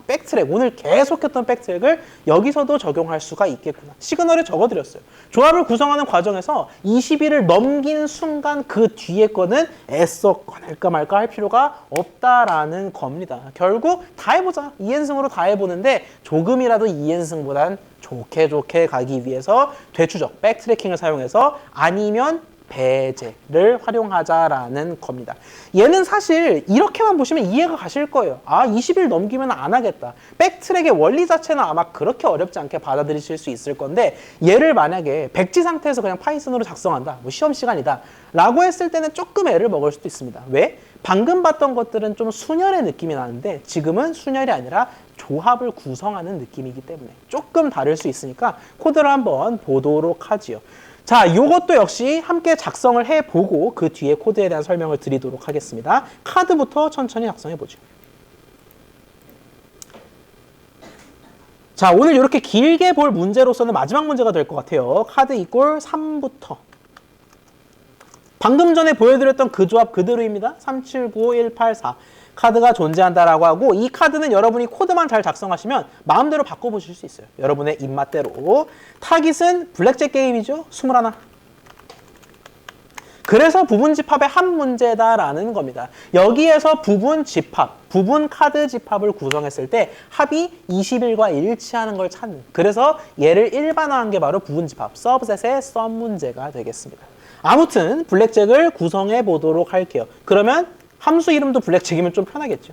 백트랙, 오늘 계속 했던 백트랙을 여기서도 적용할 수가 있겠구나. 시그널에 적어드렸어요. 조합을 구성하는 과정에서 21을 넘긴 순간 그 뒤에 거는 애써 꺼낼까 말까 할 필요가 없다라는 겁니다. 결국 다 해보자. 2연승으로 다 해보는데 조금이라도 2연승보단 좋게 가기 위해서 되추적, 백트래킹을 사용해서 아니면 배제를 활용하자라는 겁니다. 얘는 사실 이렇게만 보시면 이해가 가실 거예요. 20일 넘기면 안 하겠다. 백트랙의 원리 자체는 아마 그렇게 어렵지 않게 받아들이실 수 있을 건데 얘를 만약에 백지 상태에서 그냥 파이썬으로 작성한다. 뭐 시험 시간이다. 라고 했을 때는 조금 애를 먹을 수도 있습니다. 왜? 방금 봤던 것들은 좀 순열의 느낌이 나는데 지금은 순열이 아니라 조합을 구성하는 느낌이기 때문에 조금 다를 수 있으니까 코드를 한번 보도록 하지요. 자, 이것도 역시 함께 작성을 해보고 그 뒤에 코드에 대한 설명을 드리도록 하겠습니다. 카드부터 천천히 작성해보죠. 자, 오늘 이렇게 길게 볼 문제로서는 마지막 문제가 될 것 같아요. 카드 이꼴 3부터. 방금 전에 보여드렸던 그 조합 그대로입니다. 379518 카드가 존재한다라고 하고 이 카드는 여러분이 코드만 잘 작성하시면 마음대로 바꿔보실 수 있어요. 여러분의 입맛대로. 타깃은 블랙잭 게임이죠. 21. 그래서 부분 집합의 한 문제다라는 겁니다. 여기에서 부분 집합, 부분 카드 집합을 구성했을 때 합이 21과 일치하는 걸 찾는. 그래서 얘를 일반화한 게 바로 부분 집합, 서브셋의 썸 문제가 되겠습니다. 아무튼 블랙잭을 구성해 보도록 할게요. 그러면 함수 이름도 블랙잭이면 좀 편하겠죠.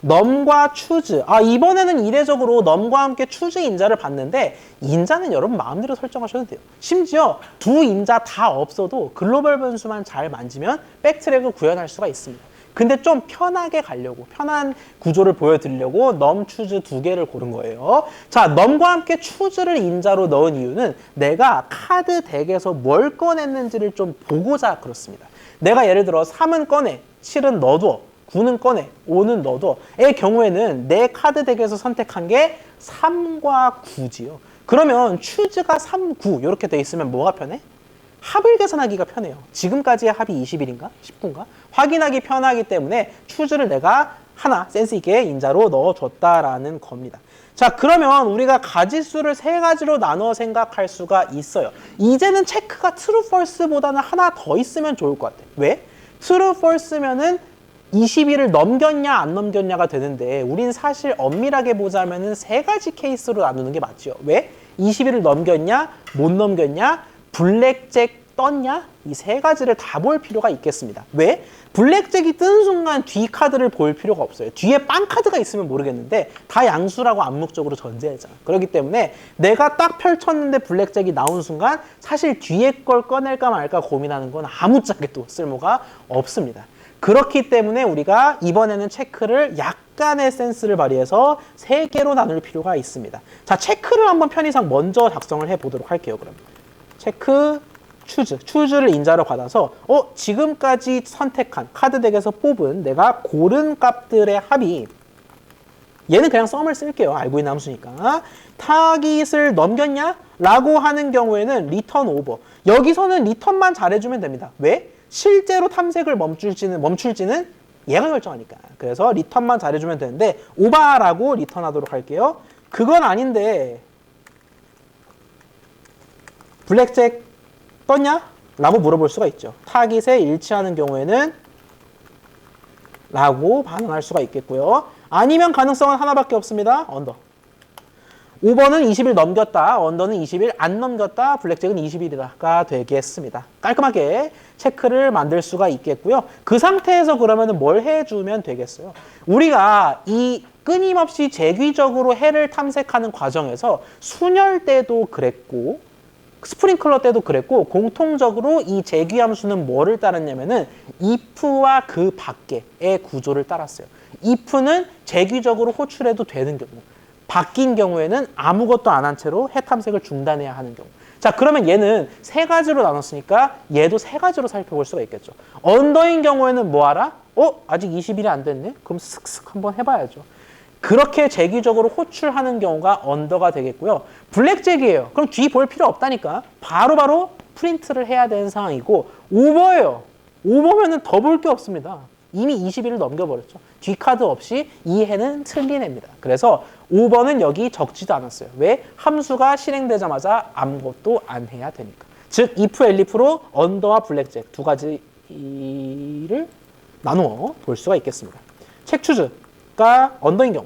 넘과 추즈. 이번에는 이례적으로 넘과 함께 추즈 인자를 봤는데 인자는 여러분 마음대로 설정하셔도 돼요. 심지어 두 인자 다 없어도 글로벌 변수만 잘 만지면 백트랙을 구현할 수가 있습니다. 근데 좀 편하게 가려고, 편한 구조를 보여드리려고 넘, 추즈 두 개를 고른 거예요. 자, 넘과 함께 추즈를 인자로 넣은 이유는 내가 카드 덱에서 뭘 꺼냈는지를 좀 보고자 그렇습니다. 내가 예를 들어 3은 꺼내, 7은 넣어둬, 9는 꺼내, 5는 넣어둬의 경우에는 내 카드 덱에서 선택한 게 3과 9지요. 그러면 추즈가 3, 9 이렇게 돼 있으면 뭐가 편해? 합을 계산하기가 편해요. 지금까지의 합이 21인가? 19인가? 확인하기 편하기 때문에 추즈를 내가 하나 센스 있게 인자로 넣어줬다라는 겁니다. 자, 그러면 우리가 가지수를 세 가지로 나눠 생각할 수가 있어요. 이제는 체크가 true, false보다는 하나 더 있으면 좋을 것 같아요. 왜? true, false면은 21을 넘겼냐 안 넘겼냐가 되는데 우린 사실 엄밀하게 보자면은 세 가지 케이스로 나누는 게 맞죠. 왜? 21을 넘겼냐, 못 넘겼냐, 블랙잭 떴냐? 이 세 가지를 다 볼 필요가 있겠습니다. 왜? 블랙잭이 뜬 순간 뒤 카드를 볼 필요가 없어요. 뒤에 빵 카드가 있으면 모르겠는데 다 양수라고 암묵적으로 전제하잖아. 그렇기 때문에 내가 딱 펼쳤는데 블랙잭이 나온 순간 사실 뒤에 걸 꺼낼까 말까 고민하는 건 아무짝에도 쓸모가 없습니다. 그렇기 때문에 우리가 이번에는 체크를 약간의 센스를 발휘해서 세 개로 나눌 필요가 있습니다. 자, 체크를 한번 편의상 먼저 작성을 해보도록 할게요. 그럼 체크, 추즈를 인자로 받아서 지금까지 선택한 카드 덱에서 뽑은 내가 고른 값들의 합이 얘는 그냥 썸을 쓸게요. 알고 있는 함수니까. 타깃을 넘겼냐? 라고 하는 경우에는 리턴 오버. 여기서는 리턴만 잘해주면 됩니다. 왜? 실제로 탐색을 멈출지는 얘가 결정하니까. 그래서 리턴만 잘해주면 되는데 오바라고 리턴하도록 할게요. 그건 아닌데 블랙잭 떴냐? 라고 물어볼 수가 있죠. 타깃에 일치하는 경우에는 라고 반응할 수가 있겠고요. 아니면 가능성은 하나밖에 없습니다. 언더. 5번은 20일 넘겼다. 언더는 20일 안 넘겼다. 블랙잭은 20일이다가 되겠습니다. 깔끔하게 체크를 만들 수가 있겠고요. 그 상태에서 그러면 뭘 해주면 되겠어요? 우리가 이 끊임없이 재귀적으로 해를 탐색하는 과정에서 순열 때도 그랬고 스프링클러 때도 그랬고 공통적으로 이 재귀 함수는 뭐를 따랐냐면은 if와 그 밖에의 구조를 따랐어요. if는 재귀적으로 호출해도 되는 경우, 바뀐 경우에는 아무것도 안 한 채로 해 탐색을 중단해야 하는 경우. 자, 그러면 얘는 세 가지로 나눴으니까 얘도 세 가지로 살펴볼 수가 있겠죠. 언더인 경우에는 뭐 하라? 아직 20일이 안 됐네? 그럼 슥슥 한번 해봐야죠. 그렇게 재귀적으로 호출하는 경우가 언더가 되겠고요. 블랙잭이에요. 그럼 뒤 볼 필요 없다니까. 바로바로 프린트를 해야 되는 상황이고 오버예요. 오버면은 더 볼 게 없습니다. 이미 20일을 넘겨버렸죠. 뒤 카드 없이 이 해는 틀린 해입니다. 그래서 5번은 여기 적지도 않았어요. 왜? 함수가 실행되자마자 아무것도 안 해야 되니까. 즉 if, elif로 언더와 블랙잭 두 가지를 나누어 볼 수가 있겠습니다. 책 추즈가 언더인 경우.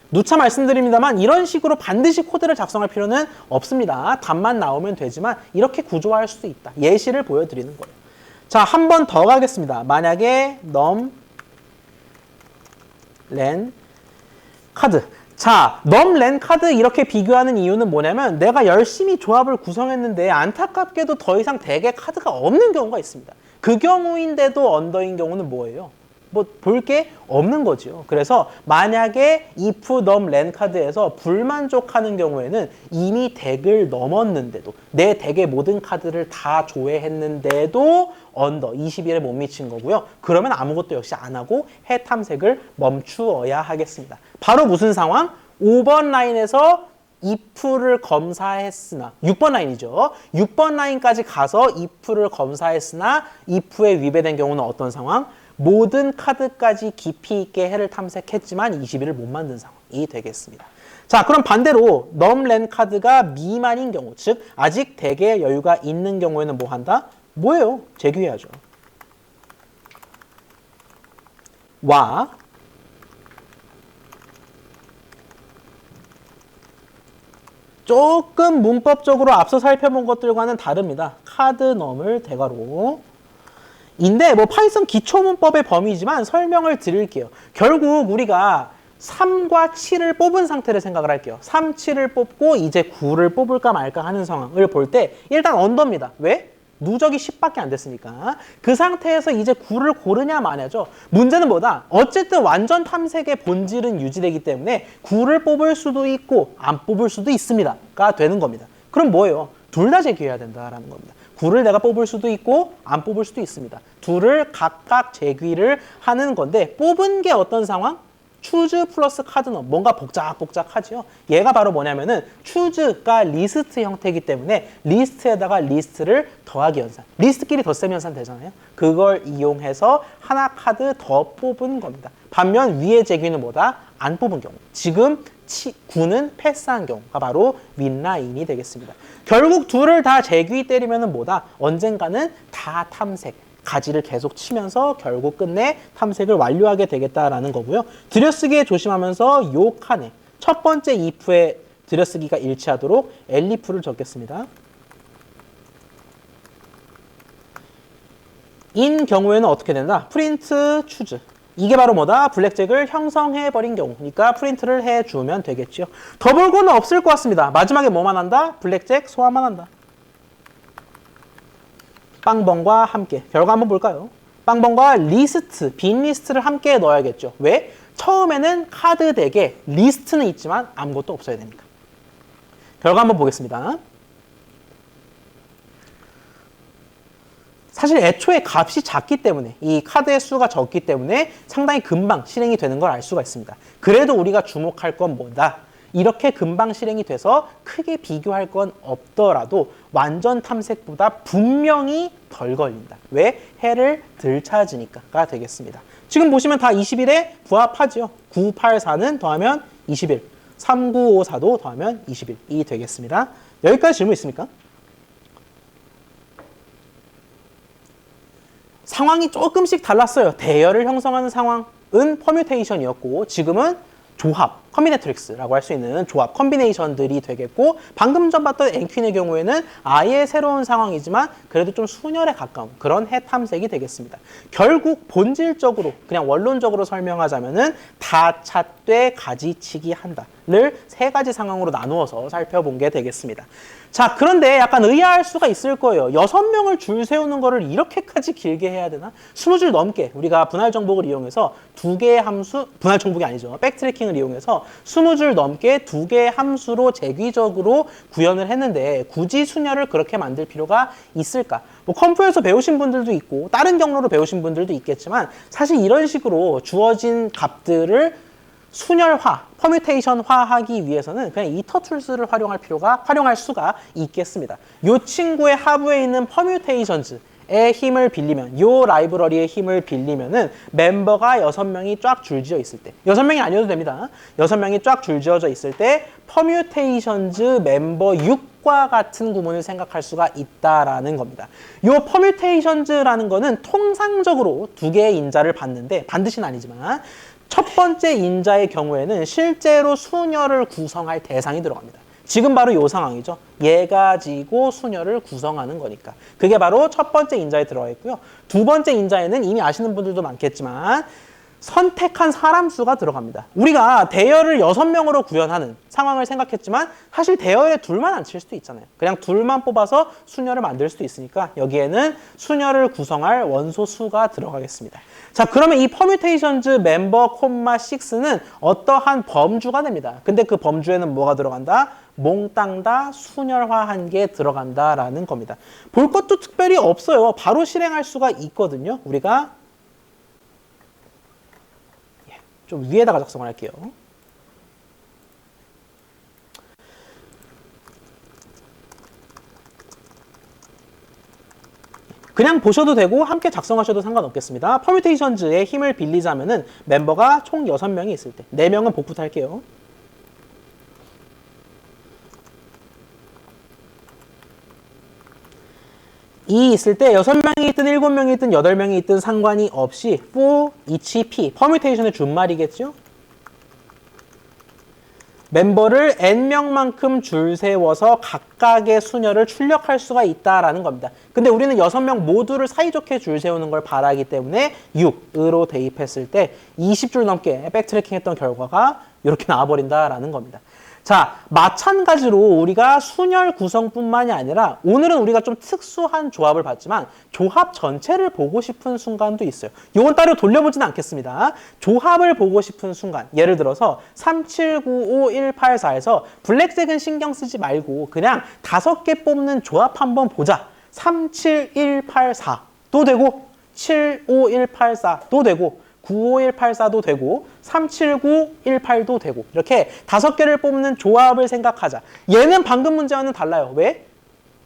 누차 말씀드립니다만 이런 식으로 반드시 코드를 작성할 필요는 없습니다. 답만 나오면 되지만 이렇게 구조화할 수도 있다. 예시를 보여드리는 거예요. 자, 한 번 더 가겠습니다. 만약에 넘, 렌, 카드. 자, 넘, 렌, 카드 이렇게 비교하는 이유는 뭐냐면 내가 열심히 조합을 구성했는데 안타깝게도 더 이상 덱에 카드가 없는 경우가 있습니다. 그 경우인데도 언더인 경우는 뭐예요? 뭐 볼 게 없는 거죠. 그래서 만약에 if num len 카드에서 불만족하는 경우에는 이미 덱을 넘었는데도 내 덱의 모든 카드를 다 조회했는데도 언더 21에 못 미친 거고요. 그러면 아무것도 역시 안 하고 해 탐색을 멈추어야 하겠습니다. 바로 무슨 상황? 5번 라인에서 if를 검사했으나 6번 라인이죠. 6번 라인까지 가서 if를 검사했으나 if에 위배된 경우는 어떤 상황? 모든 카드까지 깊이 있게 해를 탐색했지만 21을 못 만든 상황이 되겠습니다. 자, 그럼 반대로 넘렌 카드가 미만인 경우, 즉 아직 덱에 여유가 있는 경우에는 뭐 한다? 뭐예요? 재규해야죠. 와 조금 문법적으로 앞서 살펴본 것들과는 다릅니다. 카드 넘을 대괄호 인데 뭐 파이썬 기초문법의 범위지만 설명을 드릴게요. 결국 우리가 3과 7을 뽑은 상태를 생각을 할게요. 3, 7을 뽑고 이제 9를 뽑을까 말까 하는 상황을 볼 때 일단 언더입니다. 왜? 누적이 10밖에 안 됐으니까. 그 상태에서 이제 9를 고르냐 마냐죠. 문제는 뭐다? 어쨌든 완전 탐색의 본질은 유지되기 때문에 9를 뽑을 수도 있고 안 뽑을 수도 있습니다가 되는 겁니다. 그럼 뭐예요? 둘 다 재규해야 된다라는 겁니다. 9를 내가 뽑을 수도 있고 안 뽑을 수도 있습니다. 둘을 각각 재규를 하는 건데 뽑은 게 어떤 상황? 추즈 플러스 카드넘. 뭔가 복잡하죠. 얘가 바로 뭐냐면은 추즈가 리스트 형태이기 때문에 리스트에다가 리스트를 더하기 연산. 리스트끼리 덧셈 연산 되잖아요. 그걸 이용해서 하나 카드 더 뽑은 겁니다. 반면 위의 재규는 뭐다? 안 뽑은 경우. 지금 9는 패스한 경우가 바로 윗라인이 되겠습니다. 결국 둘을 다 재규 때리면은 뭐다? 언젠가는 다 탐색. 가지를 계속 치면서 결국 끝내 탐색을 완료하게 되겠다라는 거고요. 들여쓰기에 조심하면서 요 칸에 첫 번째 if에 들여쓰기가 일치하도록 elif를 적겠습니다. 인 경우에는 어떻게 된다? 프린트 추즈. 이게 바로 뭐다? 블랙잭을 형성해버린 경우. 그러니까 프린트를 해주면 되겠죠. 더 볼 거는 없을 것 같습니다. 마지막에 뭐만 한다? 블랙잭 소화만 한다. 빵번과 함께. 결과 한번 볼까요? 빵번과 리스트, 빈 리스트를 함께 넣어야겠죠. 왜? 처음에는 카드 덱에 리스트는 있지만 아무것도 없어야 되니까. 결과 한번 보겠습니다. 사실 애초에 값이 작기 때문에 이 카드의 수가 적기 때문에 상당히 금방 실행이 되는 걸 알 수가 있습니다. 그래도 우리가 주목할 건 뭐다? 이렇게 금방 실행이 돼서 크게 비교할 건 없더라도 완전 탐색보다 분명히 덜 걸린다. 왜? 해를 덜 찾으니까가 되겠습니다. 지금 보시면 다 21에 부합하죠. 984는 더하면 21, 3954도 더하면 21이 되겠습니다. 여기까지 질문 있습니까? 상황이 조금씩 달랐어요. 대열을 형성하는 상황은 퍼뮤테이션이었고 지금은 조합, 컴비네트릭스라고 할 수 있는 조합, 컴비네이션들이 되겠고 방금 전 봤던 엔퀸의 경우에는 아예 새로운 상황이지만 그래도 좀 순열에 가까운 그런 해 탐색이 되겠습니다. 결국 본질적으로 그냥 원론적으로 설명하자면은 다 찾되 가지치기 한다를 세 가지 상황으로 나누어서 살펴본 게 되겠습니다. 자, 그런데 약간 의아할 수가 있을 거예요. 6명을 줄 세우는 거를 이렇게까지 길게 해야 되나? 20줄 넘게 우리가 분할 정복을 이용해서 두 개의 함수, 분할 정복이 아니죠. 백트래킹을 이용해서 20줄 넘게 두 개의 함수로 재귀적으로 구현을 했는데 굳이 순열을 그렇게 만들 필요가 있을까? 뭐 컴프에서 배우신 분들도 있고 다른 경로로 배우신 분들도 있겠지만 사실 이런 식으로 주어진 값들을 순열화, 퍼뮤테이션화하기 위해서는 그냥 이터툴스를 활용할 수가 있겠습니다. 이 친구의 하부에 있는 퍼뮤테이션즈의 힘을 빌리면, 이 라이브러리의 힘을 빌리면은 멤버가 6명이 쫙 줄지어 있을 때, 6명이 아니어도 됩니다. 6명이 쫙 줄지어져 있을 때 퍼뮤테이션즈 멤버 6과 같은 구문을 생각할 수가 있다라는 겁니다. 이 퍼뮤테이션즈라는 거는 통상적으로 두 개의 인자를 받는데 반드시는 아니지만 첫 번째 인자의 경우에는 실제로 수녀를 구성할 대상이 들어갑니다. 지금 바로 이 상황이죠. 얘 가지고 수녀를 구성하는 거니까. 그게 바로 첫 번째 인자에 들어가 있고요. 두 번째 인자에는 이미 아시는 분들도 많겠지만 선택한 사람 수가 들어갑니다. 우리가 대열을 6명으로 구현하는 상황을 생각했지만 사실 대열에 둘만 앉힐 수도 있잖아요. 그냥 둘만 뽑아서 수녀를 만들 수도 있으니까 여기에는 수녀를 구성할 원소 수가 들어가겠습니다. 자, 그러면 이 퍼뮤테이션즈 멤버 콤마 6는 어떠한 범주가 됩니다. 근데 그 범주에는 뭐가 들어간다? 몽땅 다 순혈화한 게 들어간다라는 겁니다. 볼 것도 특별히 없어요. 바로 실행할 수가 있거든요. 우리가 좀 위에다가 작성을 할게요. 그냥 보셔도 되고 함께 작성하셔도 상관없겠습니다. 퍼뮤테이션즈의 힘을 빌리자면은 멤버가 총 6명이 있을 때 4명은 복부터 할게요. 이 있을 때 6명이 있든 7명이 있든 8명이 있든 상관이 없이 for each p, 퍼뮤테이션의 준말이겠죠? 멤버를 n명만큼 줄 세워서 각각의 수녀를 출력할 수가 있다라는 겁니다. 근데 우리는 6명 모두를 사이좋게 줄 세우는 걸 바라기 때문에 6으로 대입했을 때 20줄 넘게 백트래킹했던 결과가 이렇게 나와버린다라는 겁니다. 자, 마찬가지로 우리가 순혈 구성뿐만이 아니라 오늘은 우리가 좀 특수한 조합을 봤지만 조합 전체를 보고 싶은 순간도 있어요. 이건 따로 돌려보진 않겠습니다. 조합을 보고 싶은 순간, 예를 들어서 3795184에서 블랙잭은 신경 쓰지 말고 그냥 5개 뽑는 조합 한번 보자. 37184도 되고 75184도 되고 95184도 되고 37918도 되고 이렇게 5개를 뽑는 조합을 생각하자. 얘는 방금 문제와는 달라요. 왜?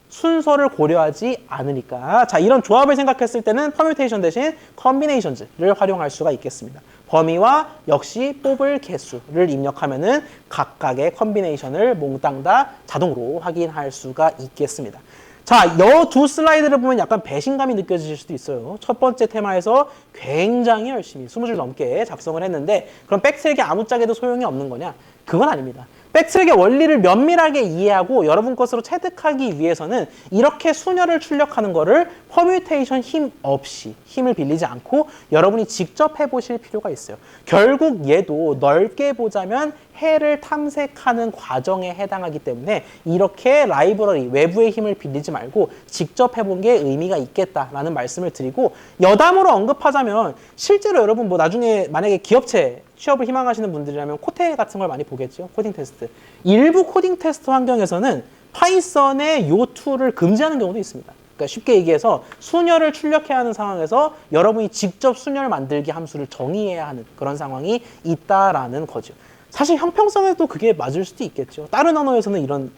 순서를 고려하지 않으니까. 자, 이런 조합을 생각했을 때는 퍼뮤테이션 대신 컨비네이션즈를 활용할 수가 있겠습니다. 범위와 역시 뽑을 개수를 입력하면은 각각의 컨비네이션을 몽땅 다 자동으로 확인할 수가 있겠습니다. 자, 이 두 슬라이드를 보면 약간 배신감이 느껴지실 수도 있어요. 첫 번째 테마에서 굉장히 열심히 20줄 넘게 작성을 했는데 그럼 백트랙이 아무짝에도 소용이 없는 거냐? 그건 아닙니다. 백트랙의 원리를 면밀하게 이해하고 여러분 것으로 체득하기 위해서는 이렇게 수녀를 출력하는 거를 퍼뮤테이션 힘 없이 힘을 빌리지 않고 여러분이 직접 해보실 필요가 있어요. 결국 얘도 넓게 보자면 해를 탐색하는 과정에 해당하기 때문에 이렇게 라이브러리, 외부의 힘을 빌리지 말고 직접 해본 게 의미가 있겠다라는 말씀을 드리고 여담으로 언급하자면 실제로 여러분 뭐 나중에 만약에 기업체 취업을 희망하시는 분들이라면 코테 같은 걸 많이 보겠죠. 코딩 테스트. 일부 코딩 테스트 환경에서는 파이썬의 요 툴을 금지하는 경우도 있습니다. 그러니까 쉽게 얘기해서 수녀를 출력해야 하는 상황에서 여러분이 직접 수녀를 만들기 함수를 정의해야 하는 그런 상황이 있다라는 거죠. 사실 형평성에도 그게 맞을 수도 있겠죠. 다른 언어에서는 이런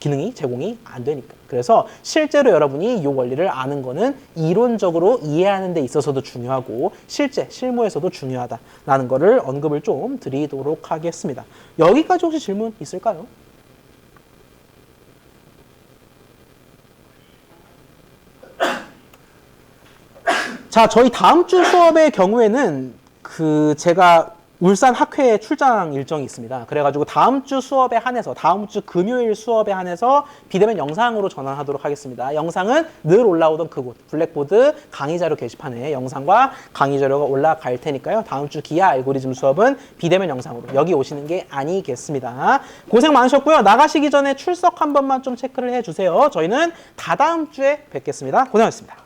기능이 제공이 안 되니까. 그래서 실제로 여러분이 이 원리를 아는 거는 이론적으로 이해하는 데 있어서도 중요하고 실제 실무에서도 중요하다라는 거를 언급을 좀 드리도록 하겠습니다. 여기까지 혹시 질문 있을까요? 자, 저희 다음 주 수업의 경우에는 제가 울산 학회에 출장 일정이 있습니다. 그래가지고 다음 주 수업에 한해서 다음 주 금요일 수업에 한해서 비대면 영상으로 전환하도록 하겠습니다. 영상은 늘 올라오던 그곳 블랙보드 강의 자료 게시판에 영상과 강의 자료가 올라갈 테니까요. 다음 주 기아 알고리즘 수업은 비대면 영상으로 여기 오시는 게 아니겠습니다. 고생 많으셨고요. 나가시기 전에 출석 한 번만 좀 체크를 해주세요. 저희는 다다음 주에 뵙겠습니다. 고생하셨습니다.